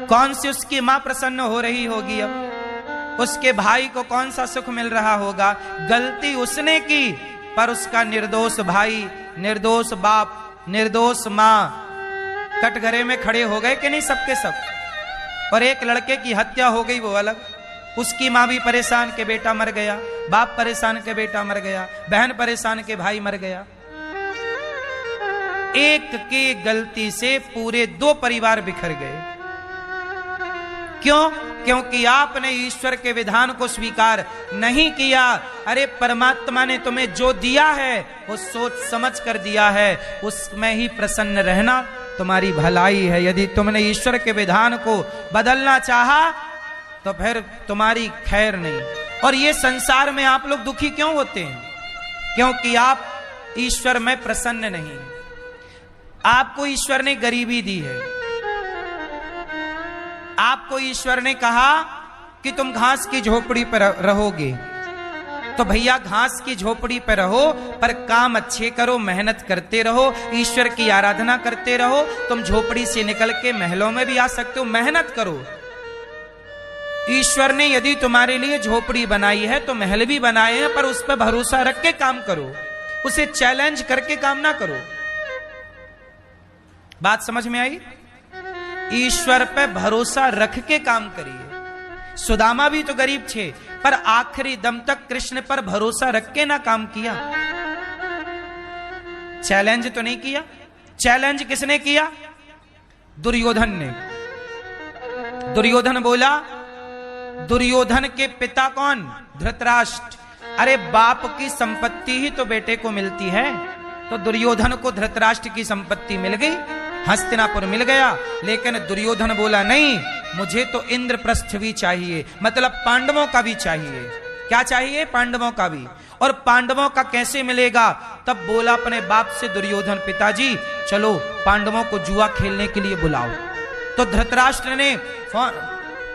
कौन सी उसकी मां प्रसन्न हो रही होगी? अब उसके भाई को कौन सा सुख मिल रहा होगा? गलती उसने की, पर उसका निर्दोष भाई, निर्दोष बाप, निर्दोष मां कटघरे में खड़े हो गए कि नहीं? सबके सब। और एक लड़के की हत्या हो गई, वो अलग, उसकी मां भी परेशान के बेटा मर गया, बाप परेशान के बेटा मर गया, बहन परेशान के भाई मर गया। एक की गलती से पूरे 2 परिवार बिखर गए। क्यों? क्योंकि आपने ईश्वर के विधान को स्वीकार नहीं किया। अरे परमात्मा ने तुम्हें जो दिया है वो सोच समझ कर दिया है, उसमें ही प्रसन्न रहना तुम्हारी भलाई है। यदि तुमने ईश्वर के विधान को बदलना चाहा तो फिर तुम्हारी खैर नहीं। और ये संसार में आप लोग दुखी क्यों होते हैं? क्योंकि आप ईश्वर में प्रसन्न नहीं। आपको ईश्वर ने गरीबी दी है, आपको ईश्वर ने कहा कि तुम घास की झोपड़ी पर रहोगे, तो भैया घास की झोपड़ी पर रहो, पर काम अच्छे करो, मेहनत करते रहो, ईश्वर की आराधना करते रहो। तुम झोपड़ी से निकल के महलों में भी आ सकते हो, मेहनत करो। ईश्वर ने यदि तुम्हारे लिए झोपड़ी बनाई है तो महल भी बनाए हैं, पर उस पर भरोसा रख के काम करो, उसे चैलेंज करके काम ना करो। बात समझ में आई? ईश्वर पे भरोसा रख के काम करिए। सुदामा भी तो गरीब थे, पर आखिरी दम तक कृष्ण पर भरोसा रख के ना काम किया। चैलेंज तो नहीं किया। चैलेंज किसने किया? दुर्योधन ने। दुर्योधन बोला, दुर्योधन के पिता कौन? धृतराष्ट्र। अरे बाप की संपत्ति ही तो बेटे को मिलती है, तो दुर्योधन को धृतराष्ट्र की संपत्ति मिल गई, हस्तिनापुर मिल गया। लेकिन दुर्योधन बोला नहीं, मुझे तो इंद्रप्रस्थ भी चाहिए, मतलब पांडवों का भी चाहिए। क्या चाहिए? पांडवों का भी। और पांडवों का कैसे मिलेगा? तब बोला अपने बाप से दुर्योधन, पिताजी चलो पांडवों को जुआ खेलने के लिए बुलाओ। तो धृतराष्ट्र ने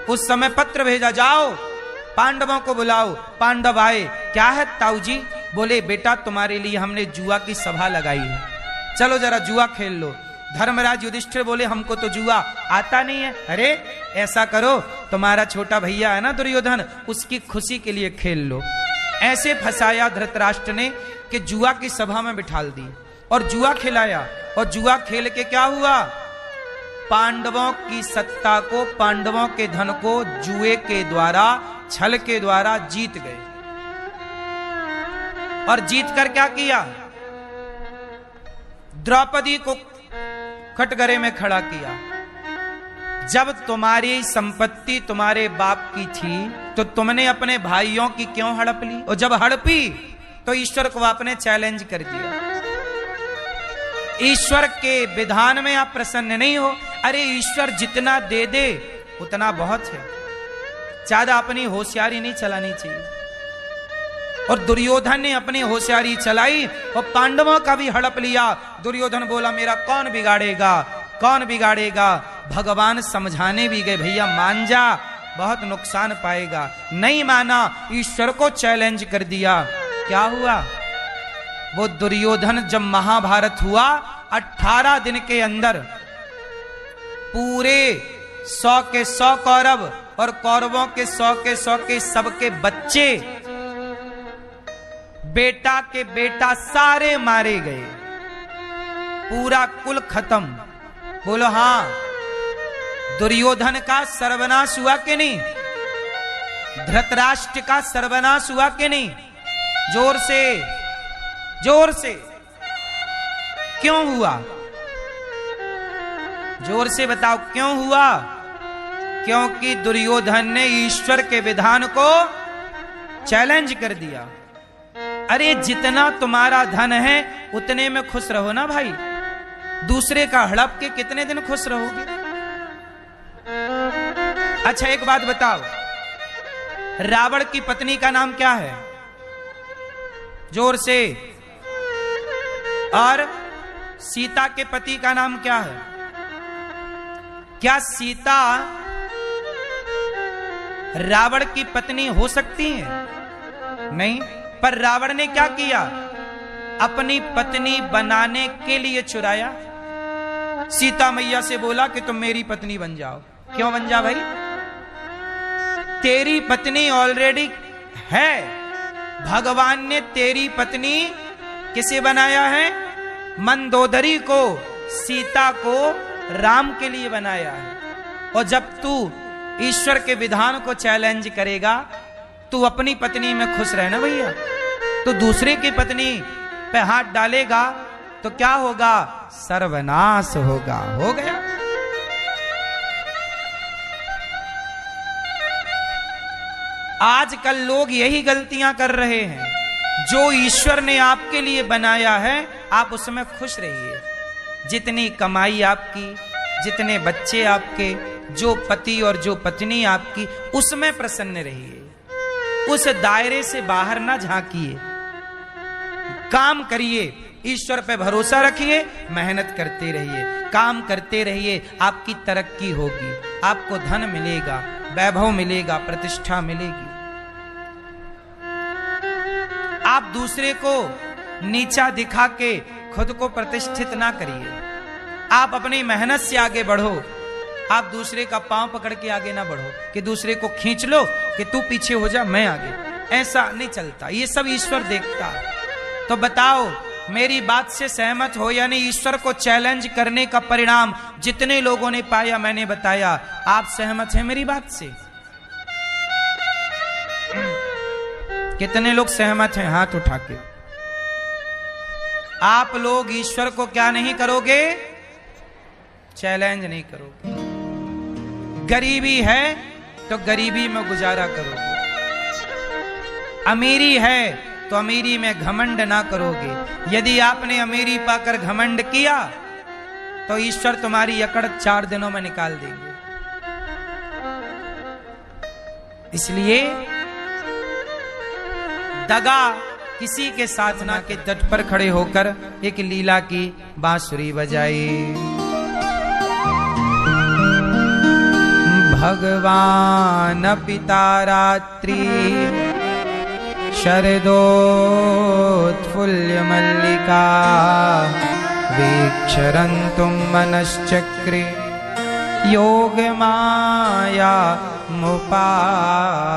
उस समय पत्र भेजा, जाओ पांडवों को बुलाओ। पांडव आए। क्या है ताऊ जी? बोले बेटा तुम्हारे लिए हमने जुआ की सभा लगाई है, चलो जरा जुआ खेल लो। धर्मराज युधिष्ठिर बोले हमको तो जुआ आता नहीं है। अरे ऐसा करो, तुम्हारा छोटा भैया है ना दुर्योधन, उसकी खुशी के लिए खेल लो। ऐसे फंसाया धृतराष्ट्र ने कि जुआ की सभा में बिठाल दी और जुआ खिलाया। और जुआ खेल के क्या हुआ, पांडवों की सत्ता को, पांडवों के धन को जुए के द्वारा, छल के द्वारा जीत गए। और जीत कर क्या किया, द्रौपदी को कटघरे में खड़ा किया। जब तुम्हारी संपत्ति तुम्हारे बाप की थी तो तुमने अपने भाइयों की क्यों हड़प ली? और जब हड़पी तो ईश्वर को आपने चैलेंज कर दिया। ईश्वर के विधान में आप प्रसन्न नहीं हो। अरे ईश्वर जितना दे दे उतना बहुत है, ज्यादा अपनी होशियारी नहीं चलानी चाहिए। और दुर्योधन ने अपनी होशियारी चलाई और पांडवों का भी हड़प लिया। दुर्योधन बोला मेरा कौन बिगाड़ेगा, कौन बिगाड़ेगा। भगवान समझाने भी गए, भैया मान जा, बहुत नुकसान पाएगा। नहीं माना, ईश्वर को चैलेंज कर दिया। क्या हुआ, वो दुर्योधन जब महाभारत हुआ 18 दिन के अंदर पूरे 100 के 100 कौरव और कौरवों के 100 के 100 के सबके बच्चे, बेटा के बेटा सारे मारे गए, पूरा कुल खत्म। बोलो हां, दुर्योधन का सर्वनाश हुआ कि नहीं? धृतराष्ट्र का सर्वनाश हुआ कि नहीं? जोर से, जोर से। क्यों हुआ? जोर से बताओ क्यों हुआ? क्योंकि दुर्योधन ने ईश्वर के विधान को चैलेंज कर दिया। अरे जितना तुम्हारा धन है उतने में खुश रहो ना भाई, दूसरे का हड़प के कितने दिन खुश रहोगे? अच्छा एक बात बताओ, रावण की पत्नी का नाम क्या है? जोर से। और सीता के पति का नाम क्या है? क्या सीता रावण की पत्नी हो सकती है? नहीं। पर रावण ने क्या किया, अपनी पत्नी बनाने के लिए चुराया। सीता मैया से बोला कि तुम मेरी पत्नी बन जाओ। क्यों बन जा भाई? तेरी पत्नी ऑलरेडी है। भगवान ने तेरी पत्नी किसे बनाया है? मंदोदरी को, सीता को राम के लिए बनाया है। और जब तू ईश्वर के विधान को चैलेंज करेगा, तू अपनी पत्नी में खुश रहना भैया। तो दूसरे की पत्नी पे हाथ डालेगा तो क्या होगा? सर्वनाश होगा। हो गया। आजकल लोग यही गलतियां कर रहे हैं। जो ईश्वर ने आपके लिए बनाया है आप उसमें खुश रहिए। जितनी कमाई आपकी, जितने बच्चे आपके, जो पति और जो पत्नी आपकी, उसमें प्रसन्न रहिए। उस दायरे से बाहर ना झांकिए। काम करिए, ईश्वर पे भरोसा रखिए, मेहनत करते रहिए, काम करते रहिए। आपकी तरक्की होगी, आपको धन मिलेगा, वैभव मिलेगा, प्रतिष्ठा मिलेगी। आप दूसरे को नीचा दिखा के खुद को प्रतिष्ठित ना करिए। आप अपनी मेहनत से आगे बढ़ो। आप दूसरे का पांव पकड़ के आगे ना बढ़ो कि दूसरे को खींच लो कि तू पीछे हो जा मैं आगे। ऐसा नहीं चलता, ये सब ईश्वर देखता है। तो बताओ, मेरी बात से सहमत हो या नहीं? ईश्वर को चैलेंज करने का परिणाम जितने लोगों ने पाया मैंने बताया। आप सहमत हैं मेरी बात से? कितने लोग सहमत हैं? हाथ उठा के। आप लोग ईश्वर को क्या नहीं करोगे? चैलेंज नहीं करोगे। गरीबी है तो गरीबी में गुजारा करोगे। अमीरी है तो अमीरी में घमंड ना करोगे। यदि आपने अमीरी पाकर घमंड किया तो ईश्वर तुम्हारी अकड़ 4 दिनों में निकाल देंगे। इसलिए दगा किसी के साथ ना के तट पर खड़े होकर एक लीला की बांसुरी बजाई। भगवान पिता रात्रि शरदोत्फुल्ल मल्लिका वीक्षरन्तुं मनश्चक्रे योग माया मुपाश्रितः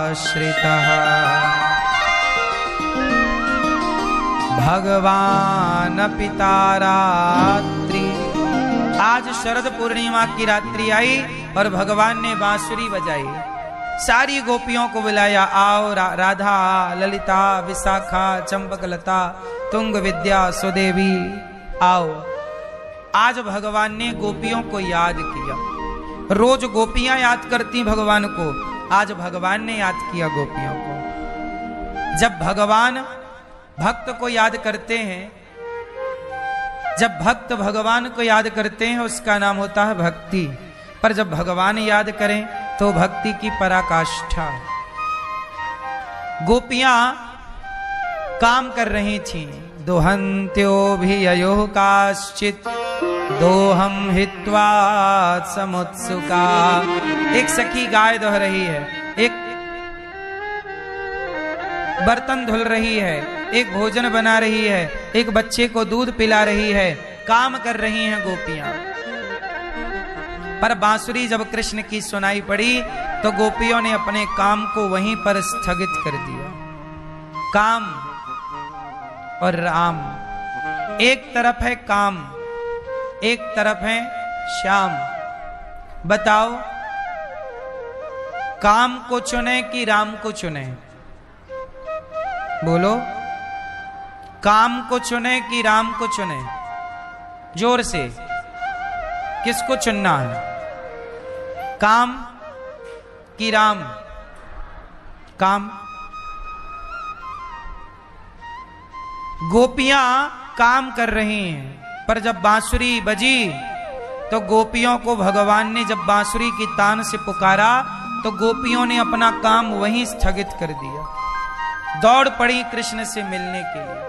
भगवान पिता रात्रि। आज शरद पूर्णिमा की रात्रि आई और भगवान ने बांसुरी बजाई, सारी गोपियों को बुलाया, आओ राधा, ललिता, विशाखा, चंपकलता, तुंग विद्या, सुदेवी, आओ। आज भगवान ने गोपियों को याद किया। रोज गोपियां याद करती भगवान को, आज भगवान ने याद किया गोपियों को। जब भगवान भक्त को याद करते हैं, जब भक्त भगवान को याद करते हैं उसका नाम होता है भक्ति। पर जब भगवान याद करें तो भक्ति की पराकाष्ठा। गोपियां काम कर रही थीं। दोहंत्यो भी अयो काश्चित दोहम हित्वा समुत्सुका। एक सखी गाय दोह रही है, एक बर्तन धुल रही है, एक भोजन बना रही है, एक बच्चे को दूध पिला रही है, काम कर रही हैं गोपियां। पर बांसुरी जब कृष्ण की सुनाई पड़ी तो गोपियों ने अपने काम को वहीं पर स्थगित कर दिया। काम और राम, एक तरफ है काम, एक तरफ है श्याम। बताओ काम को चुने कि राम को चुने? बोलो, काम को चुने कि राम को चुने? जोर से, किसको चुनना है? काम कि राम? काम। गोपियां काम कर रही हैं, पर जब बांसुरी बजी तो गोपियों को भगवान ने जब बांसुरी की तान से पुकारा तो गोपियों ने अपना काम वहीं स्थगित कर दिया, दौड़ पड़ी कृष्ण से मिलने के लिए।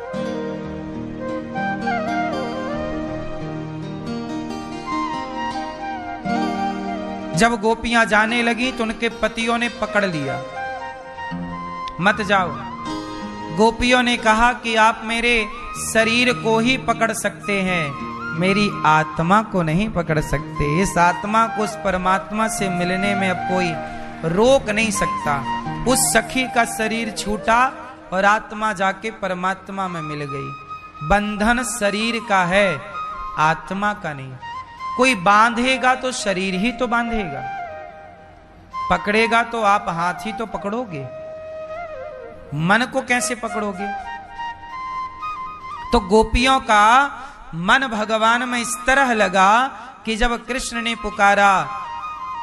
जब गोपियां जाने लगी तो उनके पतियों ने पकड़ लिया, मत जाओ। गोपियों ने कहा कि आप मेरे शरीर को ही पकड़ सकते हैं, मेरी आत्मा को नहीं पकड़ सकते। इस आत्मा को उस परमात्मा से मिलने में अब कोई रोक नहीं सकता। उस सखी का शरीर छूटा और आत्मा जाके परमात्मा में मिल गई। बंधन शरीर का है, आत्मा का नहीं। कोई बांधेगा तो शरीर ही तो बांधेगा, पकड़ेगा तो आप हाथ ही तो पकड़ोगे, मन को कैसे पकड़ोगे? तो गोपियों का मन भगवान में इस तरह लगा कि जब कृष्ण ने पुकारा,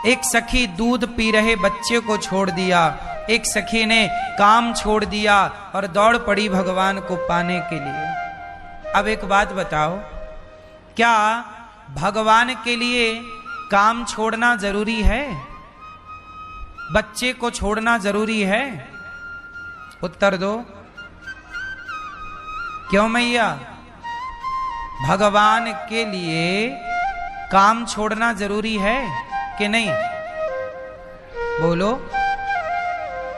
एक सखी दूध पी रहे बच्चे को छोड़ दिया, एक सखी ने काम छोड़ दिया और दौड़ पड़ी भगवान को पाने के लिए। अब एक बात बताओ, क्या भगवान के लिए काम छोड़ना जरूरी है? बच्चे को छोड़ना जरूरी है? उत्तर दो। क्यों मैया? भगवान के लिए काम छोड़ना जरूरी है कि नहीं? बोलो,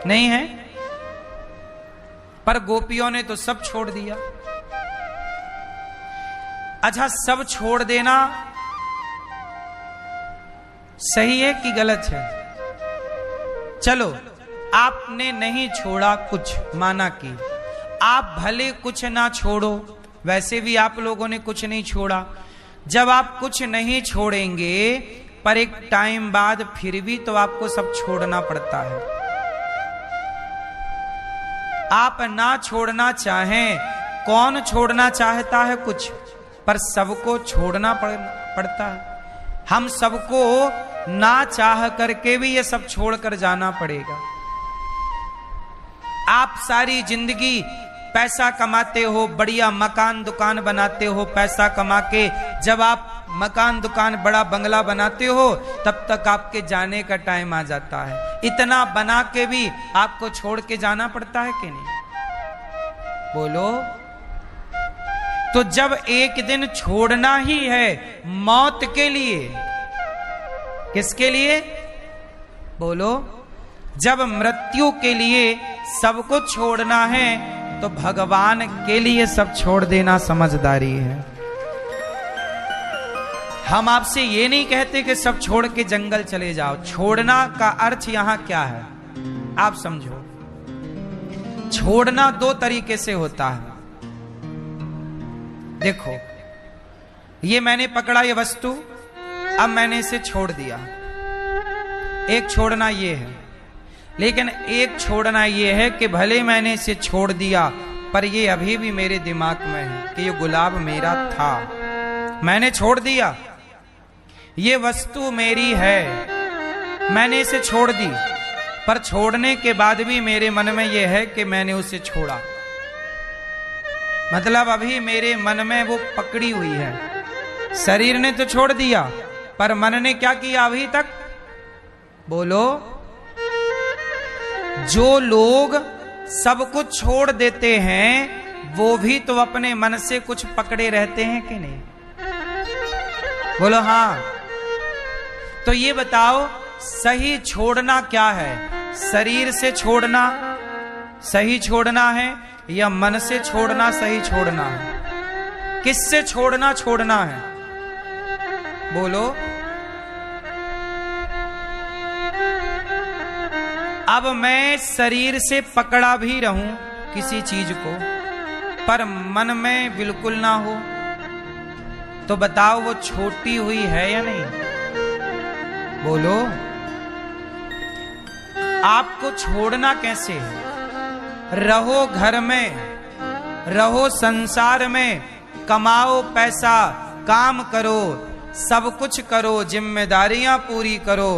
नहीं है? पर गोपियों ने तो सब छोड़ दिया। अच्छा, सब छोड़ देना सही है कि गलत है? चलो, आपने नहीं छोड़ा कुछ, माना कि आप भले कुछ ना छोड़ो, वैसे भी आप लोगों ने कुछ नहीं छोड़ा। जब आप कुछ नहीं छोड़ेंगे पर एक टाइम बाद फिर भी तो आपको सब छोड़ना पड़ता है। आप ना छोड़ना चाहें, कौन छोड़ना चाहता है कुछ? पर सबको छोड़ना पड़ता है। हम सबको ना चाह करके भी ये सब छोड़कर जाना पड़ेगा। आप सारी जिंदगी पैसा कमाते हो, बढ़िया मकान दुकान बनाते हो, पैसा कमा के जब आप मकान दुकान बड़ा बंगला बनाते हो तब तक आपके जाने का टाइम आ जाता है। इतना बना के भी आपको छोड़ के जाना पड़ता है कि नहीं? बोलो। तो जब एक दिन छोड़ना ही है, मौत के लिए, किसके लिए? बोलो। जब मृत्यु के लिए सब कुछ छोड़ना है तो भगवान के लिए सब छोड़ देना समझदारी है। हम आपसे ये नहीं कहते कि सब छोड़ के जंगल चले जाओ। छोड़ना का अर्थ यहां क्या है आप समझो। छोड़ना दो तरीके से होता है। देखो, ये मैंने पकड़ा ये वस्तु, अब मैंने इसे छोड़ दिया, एक छोड़ना ये है। लेकिन एक छोड़ना ये है कि भले मैंने इसे छोड़ दिया पर ये अभी भी मेरे दिमाग में है कि ये गुलाब मेरा था, मैंने छोड़ दिया, ये वस्तु मेरी है, मैंने इसे छोड़ दी, पर छोड़ने के बाद भी मेरे मन में यह है कि मैंने उसे छोड़ा। मतलब अभी मेरे मन में वो पकड़ी हुई है। शरीर ने तो छोड़ दिया पर मन ने क्या किया अभी तक? बोलो। जो लोग सब कुछ छोड़ देते हैं वो भी तो अपने मन से कुछ पकड़े रहते हैं कि नहीं? बोलो हाँ। तो ये बताओ सही छोड़ना क्या है? शरीर से छोड़ना सही छोड़ना है या मन से छोड़ना सही छोड़ना है? किससे छोड़ना है? बोलो। अब मैं शरीर से पकड़ा भी रहूं किसी चीज को पर मन में बिल्कुल ना हो तो बताओ वो छोटी हुई है या नहीं? बोलो। आपको छोड़ना कैसे है? रहो घर में, रहो संसार में, कमाओ पैसा, काम करो, सब कुछ करो, जिम्मेदारियां पूरी करो,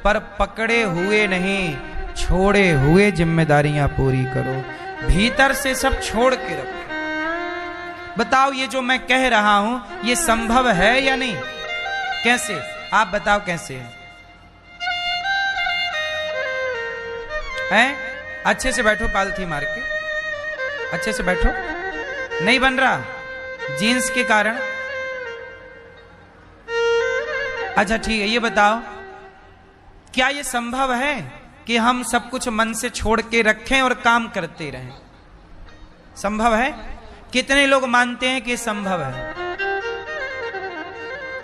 पर पकड़े हुए नहीं, छोड़े हुए जिम्मेदारियां पूरी करो। भीतर से सब छोड़ के रखो। बताओ ये जो मैं कह रहा हूं ये संभव है या नहीं? कैसे? आप बताओ कैसे है? अच्छे से बैठो, पालथी मार के अच्छे से बैठो। नहीं बन रहा जीन्स के कारण? अच्छा ठीक है, ये बताओ क्या ये संभव है कि हम सब कुछ मन से छोड़ के रखें और काम करते रहें? संभव है? कितने लोग मानते हैं कि संभव है?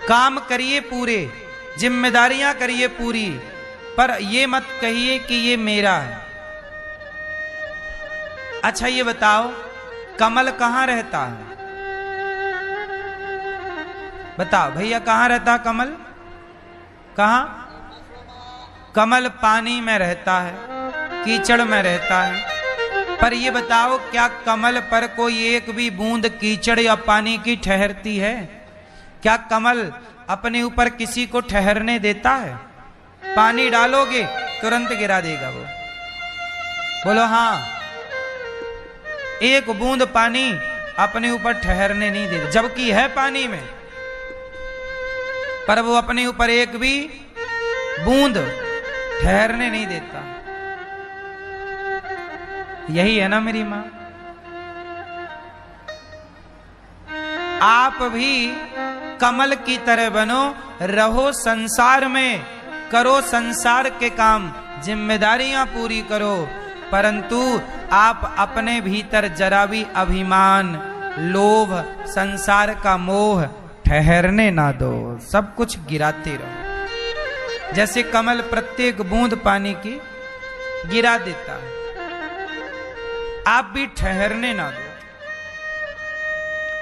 काम करिए पूरे, जिम्मेदारियां करिए पूरी, पर ये मत कहिए कि ये मेरा है। अच्छा ये बताओ कमल कहां रहता है? बताओ भैया कहां रहता कमल? कहां? कमल पानी में रहता है, कीचड़ में रहता है। पर ये बताओ क्या कमल पर कोई एक भी बूंद कीचड़ या पानी की ठहरती है? क्या कमल अपने ऊपर किसी को ठहरने देता है? पानी डालोगे तुरंत गिरा देगा वो। बोलो हाँ। एक बूंद पानी अपने ऊपर ठहरने नहीं देता, जबकि है पानी में, पर वो अपने ऊपर एक भी बूंद ठहरने नहीं देता। यही है ना मेरी मां? आप भी कमल की तरह बनो, रहो संसार में, करो संसार के काम, जिम्मेदारियां पूरी करो, परंतु आप अपने भीतर जरा भी अभिमान, लोभ, संसार का मोह ठहरने ना दो। सब कुछ गिराते रहो। जैसे कमल प्रत्येक बूंद पानी की गिरा देता है, आप भी ठहरने ना दो।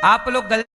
आप लोग गलत।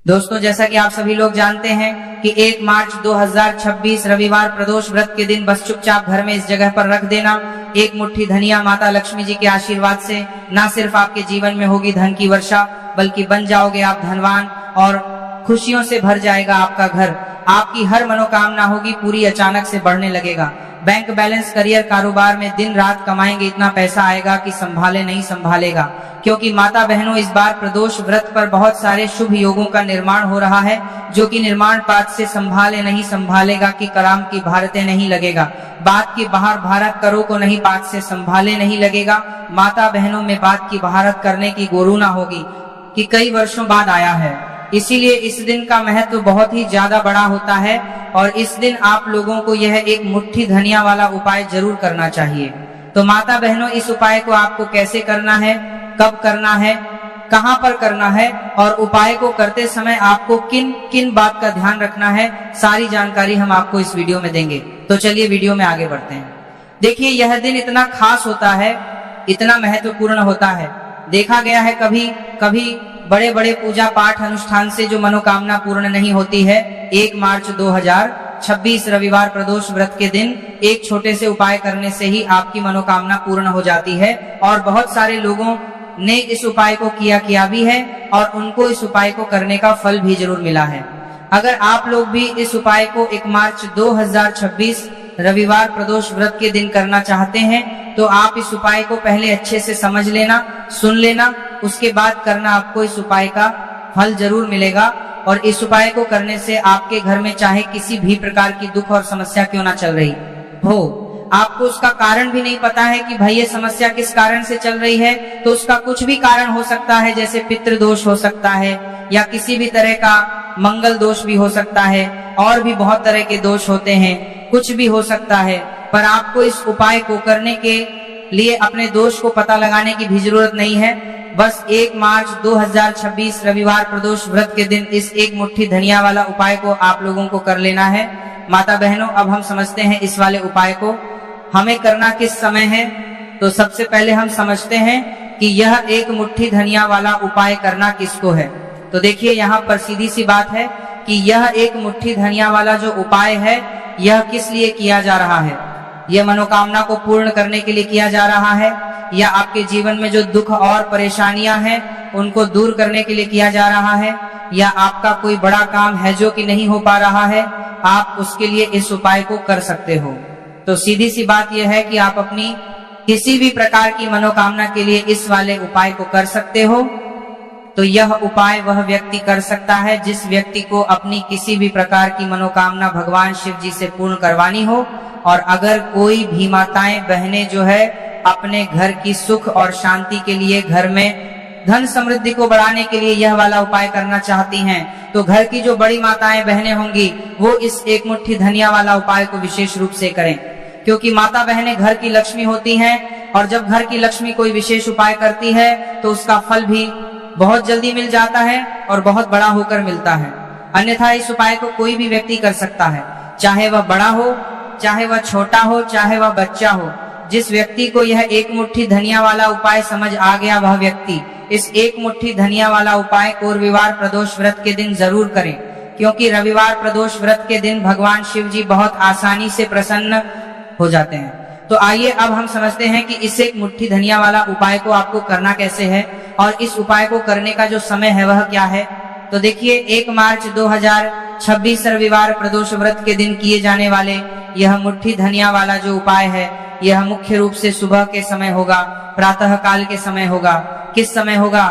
दोस्तों जैसा कि आप सभी लोग जानते हैं कि 1 मार्च 2026 रविवार प्रदोष व्रत के दिन बस चुपचाप घर में इस जगह पर रख देना। एक मुट्ठी धनिया माता लक्ष्मी जी के आशीर्वाद से न सिर्फ आपके जीवन में होगी धन की वर्षा, बल्कि बन जाओगे आप धनवान और खुशियों से भर जाएगा आपका घर। आपकी हर मनोकामना होगी पूरी, अचानक से बढ़ने लगेगा। बैंक बैलेंस, करियर, कारोबार में दिन रात कमाएंगे, इतना पैसा आएगा कि संभाले नहीं संभालेगा। क्योंकि माता बहनों इस बार प्रदोष व्रत पर बहुत सारे शुभ योगों का निर्माण हो रहा है, जो कि निर्माण पात से संभाले नहीं संभालेगा कि कराम की भारतें नहीं लगेगा। बात की बाहर भारत करो को नहीं, पात से संभाले नहीं लगेगा। माता बहनों में बात की भारत करने की गोरुना होगी कि कई वर्षों बाद आया है, इसीलिए इस दिन का महत्व बहुत ही ज्यादा बड़ा होता है। और इस दिन आप लोगों को यह एक मुट्ठी धनिया वाला उपाय जरूर करना चाहिए। तो माता बहनों इस उपाय को आपको कैसे करना है, कब करना है, कहां पर करना है और उपाय को करते समय आपको किन किन बात का ध्यान रखना है, सारी जानकारी हम आपको इस वीडियो में देंगे। तो चलिए वीडियो में आगे बढ़ते हैं। देखिए, यह दिन इतना खास होता है, इतना महत्वपूर्ण होता है। देखा गया है कभी कभी बड़े बड़े पूजा पाठ अनुष्ठान से जो मनोकामना पूर्ण नहीं होती है, 1 मार्च 2026 रविवार प्रदोष व्रत के दिन एक छोटे से उपाय करने से ही आपकी मनोकामना पूर्ण हो जाती है। और बहुत सारे लोगों ने इस उपाय को किया भी है और उनको इस उपाय को करने का फल भी जरूर मिला है। अगर आप लोग भी इस उपाय को 1 मार्च 2026 रविवार प्रदोष व्रत के दिन करना चाहते हैं तो आप इस उपाय को पहले अच्छे से समझ लेना, सुन लेना, उसके बाद करना। आपको इस उपाय का फल जरूर मिलेगा और इस उपाय को करने से आपके घर में चाहे किसी भी प्रकार की दुख और समस्या क्यों ना चल रही हो, आपको उसका कारण भी नहीं पता है कि भाई ये समस्या किस कारण से चल रही है, तो उसका कुछ भी कारण हो सकता है। जैसे पितृ दोष हो सकता है या किसी भी तरह का मंगल दोष भी हो सकता है, और भी बहुत तरह के दोष होते हैं, कुछ भी हो सकता है। पर आपको इस उपाय को करने के लिए अपने दोष को पता लगाने की भी जरूरत नहीं है। बस 1 मार्च 2026 रविवार प्रदोष व्रत के दिन इस एक मुट्ठी धनिया वाला उपाय को आप लोगों को कर लेना है। माता बहनों, अब हम समझते हैं इस वाले उपाय को हमें करना किस समय है। तो सबसे पहले हम समझते हैं कि यह एक मुट्ठी धनिया वाला उपाय करना किसको है। तो देखिए, यहाँ पर सीधी सी बात है कि यह एक मुट्ठी धनिया वाला जो उपाय है, यह किस लिए किया जा रहा है। यह मनोकामना को पूर्ण करने के लिए किया जा रहा है, या आपके जीवन में जो दुख और परेशानियां हैं उनको दूर करने के लिए किया जा रहा है, या आपका कोई बड़ा काम है जो कि नहीं हो पा रहा है, आप उसके लिए इस उपाय को कर सकते हो। तो सीधी सी बात यह है कि आप अपनी किसी भी प्रकार की मनोकामना के लिए इस वाले उपाय को कर सकते हो। तो यह उपाय वह व्यक्ति कर सकता है जिस व्यक्ति को अपनी किसी भी प्रकार की मनोकामना भगवान शिव जी से पूर्ण करवानी हो। और अगर कोई भी माताएं बहनें जो है अपने घर की सुख और शांति के लिए, घर में धन समृद्धि को बढ़ाने के लिए यह वाला उपाय करना चाहती हैं, तो घर की जो बड़ी माताएं बहनें होंगी वो इस एक मुट्ठी धनिया वाला उपाय को विशेष रूप से करें। क्योंकि माता बहनें घर की लक्ष्मी होती हैं, और जब घर की लक्ष्मी कोई विशेष उपाय करती है तो उसका फल भी बहुत जल्दी मिल जाता है और बहुत बड़ा होकर मिलता है। अन्यथा इस उपाय को कोई भी व्यक्ति कर सकता है, चाहे वह बड़ा हो, चाहे वह छोटा हो, चाहे वह बच्चा हो। जिस व्यक्ति को यह एक मुट्ठी धनिया वाला उपाय समझ आ गया, वह व्यक्ति इस एक मुट्ठी धनिया वाला उपाय को रविवार प्रदोष व्रत के दिन जरूर करें। क्योंकि रविवार प्रदोष व्रत के दिन भगवान शिव जी बहुत आसानी से प्रसन्न हो जाते हैं। तो आइए अब हम समझते हैं कि इस एक मुट्ठी धनिया वाला उपाय को आपको करना कैसे है और इस उपाय को करने का जो समय है वह क्या है। तो देखिए, 1 मार्च 2026 रविवार प्रदोष व्रत के दिन किए जाने वाले यह मुट्ठी धनिया वाला जो उपाय है, यह मुख्य रूप से सुबह के समय होगा, प्रातः काल के समय होगा। किस समय होगा?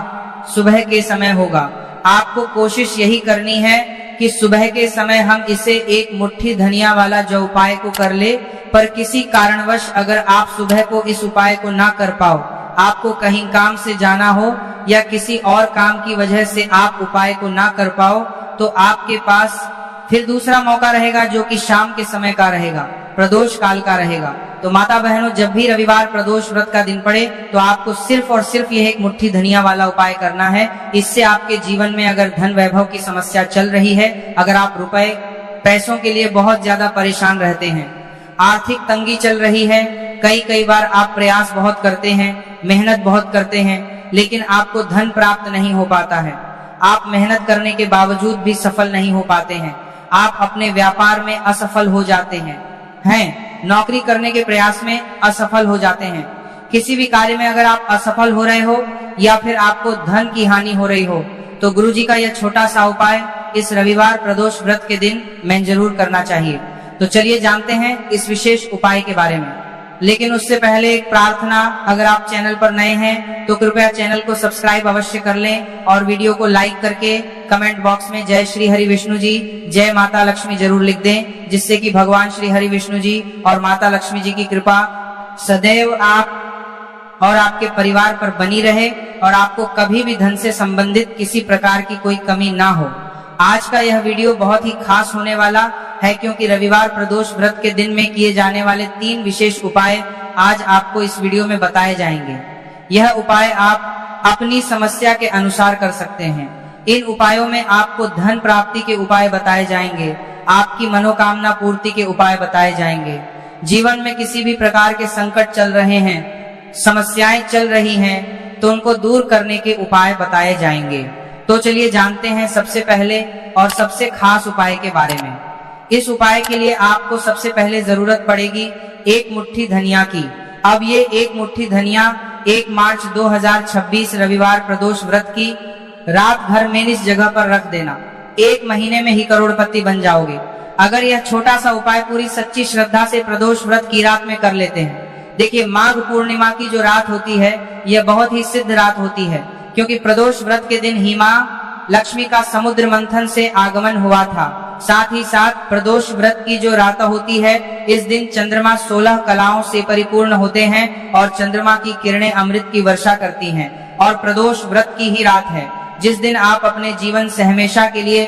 सुबह के समय होगा। आपको कोशिश यही करनी है कि सुबह के समय हम इसे एक मुट्ठी धनिया वाला जो उपाय को कर ले। पर किसी कारणवश अगर आप सुबह को इस उपाय को ना कर पाओ, आपको कहीं काम से जाना हो या किसी और काम की वजह से आप उपाय को ना कर पाओ, तो आपके पास फिर दूसरा मौका रहेगा जो कि शाम के समय का रहेगा, प्रदोष काल का रहेगा। तो माता बहनों, जब भी रविवार प्रदोष व्रत का दिन पड़े तो आपको सिर्फ और सिर्फ यह एक मुट्ठी धनिया वाला उपाय करना है। इससे आपके जीवन में अगर धन वैभव की समस्या चल रही है, अगर आप रुपए पैसों के लिए बहुत ज्यादा परेशान रहते हैं, आर्थिक तंगी चल रही है, कई बार आप प्रयास बहुत करते हैं, मेहनत बहुत करते हैं, लेकिन आपको धन प्राप्त नहीं हो पाता है, आप मेहनत करने के बावजूद भी सफल नहीं हो पाते हैं, आप अपने व्यापार में असफल हो जाते हैं, नौकरी करने के प्रयास में असफल हो जाते हैं, किसी भी कार्य में अगर आप असफल हो रहे हो या फिर आपको धन की हानि हो रही हो, तो गुरुजी का यह छोटा सा उपाय इस रविवार प्रदोष व्रत के दिन में जरूर करना चाहिए। तो चलिए जानते हैं इस विशेष उपाय के बारे में। लेकिन उससे पहले एक प्रार्थना, अगर आप चैनल पर नए हैं तो कृपया चैनल को सब्सक्राइब अवश्य कर लें और वीडियो को लाइक करके कमेंट बॉक्स में जय श्री हरि विष्णु जी, जय माता लक्ष्मी जरूर लिख दें, जिससे कि भगवान श्री हरि विष्णु जी और माता लक्ष्मी जी की कृपा सदैव आप और आपके परिवार पर बनी रहे और आपको कभी भी धन से संबंधित किसी प्रकार की कोई कमी ना हो। आज का यह वीडियो बहुत ही खास होने वाला है, क्योंकि रविवार प्रदोष व्रत के दिन में किए जाने वाले 3 विशेष उपाय आज आपको इस वीडियो में बताए जाएंगे। यह उपाय आप अपनी समस्या के अनुसार कर सकते हैं। इन उपायों में आपको धन प्राप्ति के उपाय बताए जाएंगे, आपकी मनोकामना पूर्ति के उपाय बताए जाएंगे। जीवन में किसी भी प्रकार के संकट चल रहे हैं, समस्याएं चल रही हैं, तो उनको दूर करने के उपाय बताए जाएंगे। तो चलिए जानते हैं सबसे पहले और सबसे खास उपाय के बारे में। इस उपाय के लिए आपको सबसे पहले जरूरत पड़ेगी 1 मुट्ठी धनिया की। अब ये 1 मुट्ठी धनिया 1 मार्च 2026 रविवार प्रदोष व्रत की रात भर में इस जगह पर रख देना। 1 महीने में ही करोड़पति बन जाओगे अगर यह छोटा सा उपाय पूरी सच्ची श्रद्धा से प्रदोष व्रत की रात में कर लेते हैं। देखिए, माघ पूर्णिमा की जो रात होती है यह बहुत ही सिद्ध रात होती है, क्योंकि प्रदोष व्रत के दिन ही माँ लक्ष्मी का समुद्र मंथन से आगमन हुआ था। साथ ही साथ प्रदोष व्रत की जो रात होती है, इस दिन चंद्रमा 16 कलाओं से परिपूर्ण होते हैं और चंद्रमा की किरणें अमृत की वर्षा करती हैं। और प्रदोष व्रत की ही रात है जिस दिन आप अपने जीवन से हमेशा के लिए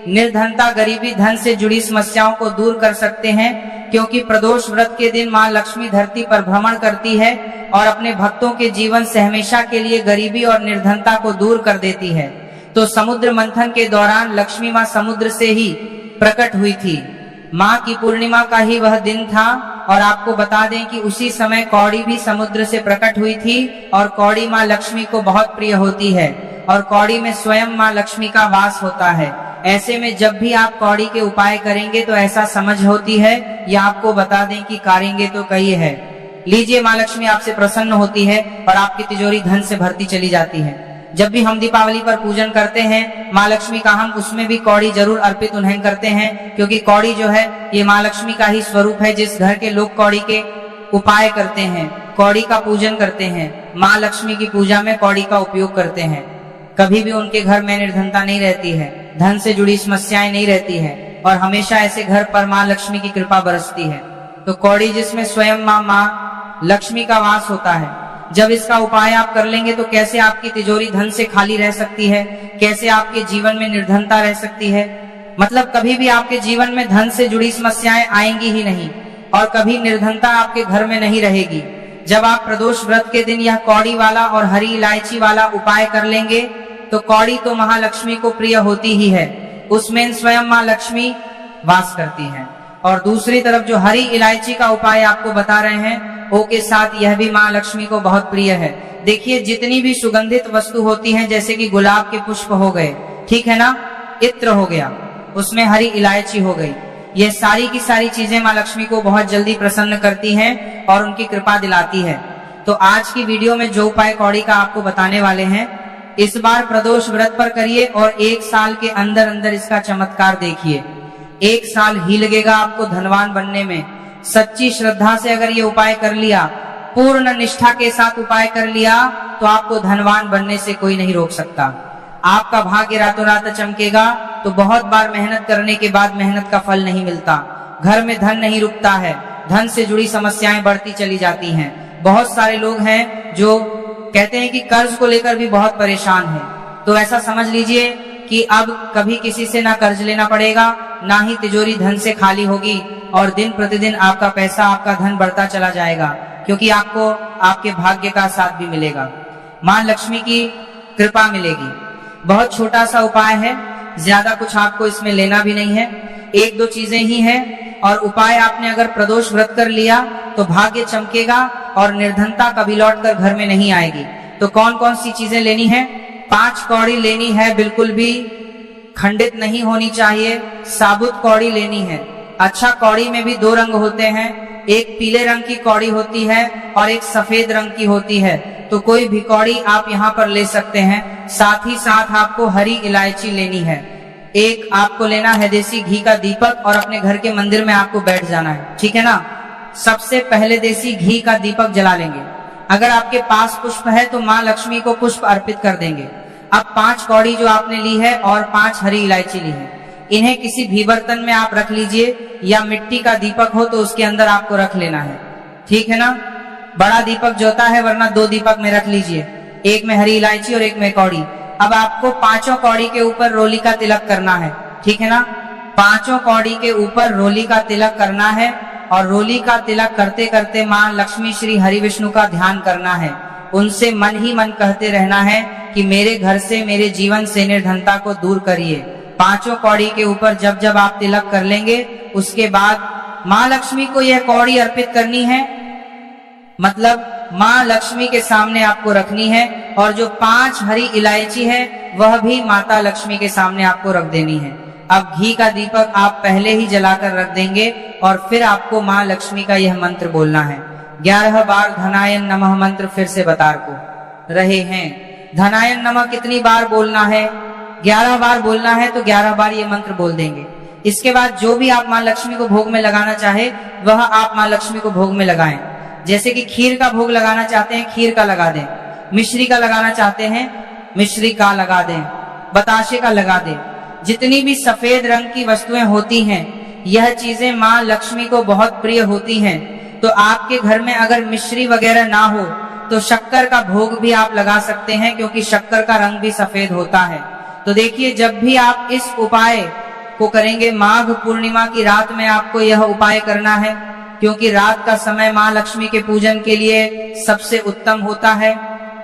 निर्धनता, गरीबी, धन से जुड़ी समस्याओं को दूर कर सकते हैं, क्योंकि प्रदोष व्रत के दिन माँ लक्ष्मी धरती पर भ्रमण करती है और अपने भक्तों के जीवन से हमेशा के लिए गरीबी और निर्धनता को दूर कर देती है। तो समुद्र मंथन के दौरान लक्ष्मी माँ समुद्र से ही प्रकट हुई थी। माँ की पूर्णिमा का ही वह दिन था। और आपको बता दें कि उसी समय कौड़ी भी समुद्र से प्रकट हुई थी और कौड़ी माँ लक्ष्मी को बहुत प्रिय होती है और कौड़ी में स्वयं माँ लक्ष्मी का वास होता है। ऐसे में जब भी आप कौड़ी के उपाय करेंगे तो ऐसा समझ होती है या आपको बता दें कि करेंगे तो कही है। लीजिए, माँ लक्ष्मी आपसे प्रसन्न होती है और आपकी तिजोरी धन से भरती चली जाती है। जब भी हम दीपावली पर पूजन करते हैं माँ लक्ष्मी का, हम उसमें भी कौड़ी जरूर अर्पित उन्हें करते हैं, क्योंकि कौड़ी जो है ये माँ लक्ष्मी का ही स्वरूप है। जिस घर के लोग कौड़ी के उपाय करते हैं, कौड़ी का पूजन करते हैं, माँ लक्ष्मी की पूजा में कौड़ी का उपयोग करते हैं, कभी भी उनके घर में निर्धनता नहीं रहती है, धन से जुड़ी समस्याएं नहीं रहती है और हमेशा ऐसे घर पर माँ लक्ष्मी की कृपा बरसती है। तो कौड़ी जिसमें स्वयं माँ लक्ष्मी का वास होता है, जब इसका उपाय आप कर लेंगे तो कैसे आपकी तिजोरी धन से खाली रह सकती है, कैसे आपके जीवन में निर्धनता रह सकती है। मतलब कभी भी आपके जीवन में धन से जुड़ी समस्याएं आएंगी ही नहीं और कभी निर्धनता आपके घर में नहीं रहेगी। जब आप प्रदोष व्रत के दिन यह कौड़ी वाला और हरी इलायची वाला उपाय कर लेंगे तो कौड़ी तो महालक्ष्मी को प्रिय होती ही है, उसमें स्वयं माँ लक्ष्मी वास करती है। और दूसरी तरफ जो हरी इलायची का उपाय आपको बता रहे हैं ओ के साथ यह भी माँ लक्ष्मी को बहुत प्रिय है। देखिए, जितनी भी सुगंधित वस्तु होती हैं, जैसे कि गुलाब के पुष्प हो गए, ठीक है ना, इत्र हो गया, उसमें हरी इलायची हो गई, यह सारी की सारी चीजें माँ लक्ष्मी को बहुत जल्दी प्रसन्न करती हैं और उनकी कृपा दिलाती है। तो आज की वीडियो में जो उपाय कौड़ी का आपको बताने वाले हैं, इस बार प्रदोष व्रत पर करिए और 1 साल के अंदर अंदर इसका चमत्कार देखिए। 1 साल ही लगेगा आपको धनवान बनने में। सच्ची श्रद्धा से अगर ये उपाय कर लिया, पूर्ण निष्ठा के साथ उपाय कर लिया, तो आपको धनवान बनने से कोई नहीं रोक सकता। आपका भाग्य रातों रात चमकेगा। तो बहुत बार मेहनत करने के बाद मेहनत का फल नहीं मिलता, घर में धन नहीं रुकता है, धन से जुड़ी समस्याएं बढ़ती चली जाती हैं। बहुत सारे लोग हैं जो कहते हैं कि कर्ज को लेकर भी बहुत परेशान हैं। तो ऐसा समझ लीजिए कि अब कभी किसी से ना कर्ज लेना पड़ेगा, ना ही तिजोरी धन से खाली होगी और दिन प्रतिदिन आपका पैसा, आपका धन बढ़ता चला जाएगा, क्योंकि आपको आपके भाग्य का साथ भी मिलेगा, मां लक्ष्मी की कृपा मिलेगी। बहुत छोटा सा उपाय है, ज्यादा कुछ आपको इसमें लेना भी नहीं है, 1-2 चीजें ही हैं। और उपाय आपने अगर प्रदोष व्रत कर लिया तो भाग्य चमकेगा और निर्धनता कभी लौट कर घर में नहीं आएगी। तो कौन कौन सी चीजें लेनी है? 5 कौड़ी लेनी है, बिल्कुल भी खंडित नहीं होनी चाहिए, साबुत कौड़ी लेनी है। अच्छा, कौड़ी में भी 2 रंग होते हैं, एक पीले रंग की कौड़ी होती है और एक सफेद रंग की होती है। तो कोई भी कौड़ी आप यहाँ पर ले सकते हैं। साथ ही साथ आपको हरी इलायची लेनी है। एक आपको लेना है देसी घी का दीपक और अपने घर के मंदिर में आपको बैठ जाना है, ठीक है ना। सबसे पहले देसी घी का दीपक जला लेंगे। अगर आपके पास पुष्प है तो माँ लक्ष्मी को पुष्प अर्पित कर देंगे। अब 5 कौड़ी जो आपने ली है और 5 हरी इलायची ली है, इन्हें किसी भी बर्तन में आप रख लीजिए, या मिट्टी का दीपक हो तो उसके अंदर आपको रख लेना है, ठीक है ना। बड़ा दीपक जो होता है, वरना 2 दीपक में रख लीजिए, एक में हरी इलायची और एक में कौड़ी। अब आपको 5 कौड़ी के ऊपर रोली का तिलक करना है, ठीक है ना। 5 कौड़ी के ऊपर रोली का तिलक करना है और रोली का तिलक करते करते माँ लक्ष्मी श्री हरि विष्णु का ध्यान करना है। उनसे मन ही मन कहते रहना है कि मेरे घर से, मेरे जीवन से निर्धनता को दूर करिए। 5 कौड़ी के ऊपर जब जब आप तिलक कर लेंगे, उसके बाद माँ लक्ष्मी को यह कौड़ी अर्पित करनी है, मतलब माँ लक्ष्मी के सामने आपको रखनी है। और जो 5 हरी इलायची है वह भी माता लक्ष्मी के सामने आपको रख देनी है। अब घी का दीपक आप पहले ही जलाकर रख देंगे और फिर आपको माँ लक्ष्मी का यह मंत्र बोलना है। 11 बार धनायन नमः मंत्र फिर से बता को रहे हैं। धनायन नमः कितनी बार बोलना है? 11 बार बोलना है, तो 11 बार ये मंत्र बोल देंगे। इसके बाद जो भी आप माँ लक्ष्मी को भोग में लगाना चाहे वह आप माँ लक्ष्मी को भोग में लगाएं। जैसे कि खीर का भोग लगाना चाहते हैं, खीर का लगा दें। मिश्री का लगाना चाहते हैं, मिश्री का लगा दें। बताशे का लगा दें। जितनी भी सफेद रंग की वस्तुएं होती हैं, यह चीजें माँ लक्ष्मी को बहुत प्रिय होती हैं। तो आपके घर में अगर मिश्री वगैरह ना हो तो शक्कर का भोग भी आप लगा सकते हैं, क्योंकि शक्कर का रंग भी सफेद होता है। तो देखिए, जब भी आप इस उपाय को करेंगे, माघ पूर्णिमा की रात में आपको यह उपाय करना है, क्योंकि रात का समय माँ लक्ष्मी के पूजन के लिए सबसे उत्तम होता है।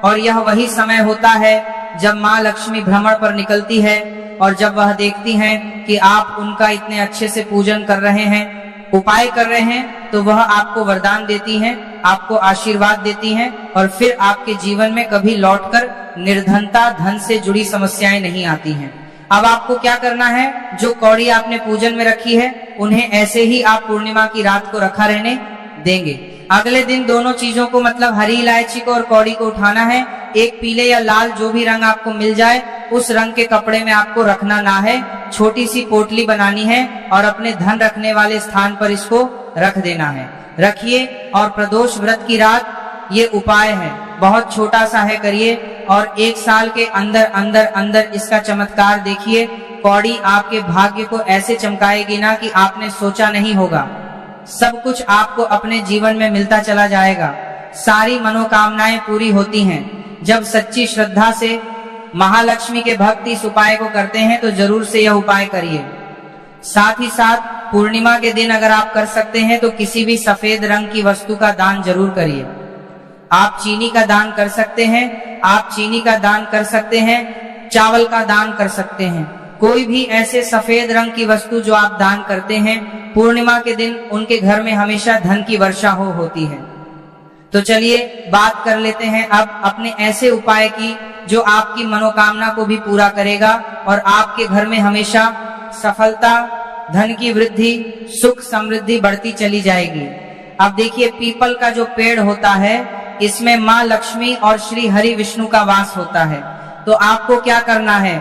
और यह वही समय होता है जब माँ लक्ष्मी भ्रमण पर निकलती है, और जब वह देखती हैं कि आप उनका इतने अच्छे से पूजन कर रहे हैं, उपाय कर रहे हैं, तो वह आपको वरदान देती हैं, आपको आशीर्वाद देती हैं, और फिर आपके जीवन में कभी लौटकर निर्धनता, धन से जुड़ी समस्याएं नहीं आती हैं। अब आपको क्या करना है? जो कौड़ी आपने पूजन में रखी है, उन्हें ऐसे ही आप पूर्णिमा की रात को रखा रहने देंगे। अगले दिन दोनों चीजों को, मतलब हरी इलायची को और कौड़ी को उठाना है। एक पीले या लाल जो भी रंग आपको मिल जाए, उस रंग के कपड़े में आपको रखना ना है। छोटी सी पोटली बनानी है और अपने धन रखने वाले स्थान पर इसको रख देना है। रखिए, और प्रदोष व्रत की रात ये उपाय है, बहुत छोटा सा है, करिए, और 1 साल के अंदर अंदर अंदर इसका चमत्कार देखिए। कौड़ी आपके भाग्य को ऐसे चमकाएगी ना कि आपने सोचा नहीं होगा। सब कुछ आपको अपने जीवन में मिलता चला जाएगा। सारी मनोकामनाएं पूरी होती हैं। जब सच्ची श्रद्धा से महालक्ष्मी के भक्त इस उपाय को करते हैं तो जरूर से यह उपाय करिए। साथ ही साथ पूर्णिमा के दिन अगर आप कर सकते हैं तो किसी भी सफेद रंग की वस्तु का दान जरूर करिए। आप चीनी का दान कर सकते हैं, आप चीनी का दान कर सकते हैं, चावल का दान कर सकते हैं। कोई भी ऐसे सफेद रंग की वस्तु जो आप दान करते हैं, पूर्णिमा के दिन उनके घर में हमेशा धन की वर्षा होती है। तो चलिए बात कर लेते हैं अब अपने ऐसे उपाय की जो आपकी मनोकामना को भी पूरा करेगा और आपके घर में हमेशा सफलता, धन की वृद्धि, सुख समृद्धि बढ़ती चली जाएगी। अब देखिए, पीपल का जो पेड़ होता है, इसमें माँ लक्ष्मी और श्री हरि विष्णु का वास होता है। तो आपको क्या करना है?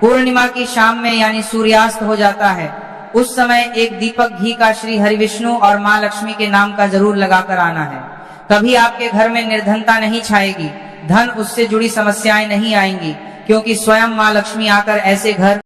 पूर्णिमा की शाम में, यानी सूर्यास्त हो जाता है, उस समय एक दीपक घी का श्री हरि विष्णु और माँ लक्ष्मी के नाम का जरूर लगाकर आना है। कभी आपके घर में निर्धनता नहीं छाएगी, धन उससे जुड़ी समस्याएं नहीं आएंगी, क्योंकि स्वयं माँ लक्ष्मी आकर ऐसे घर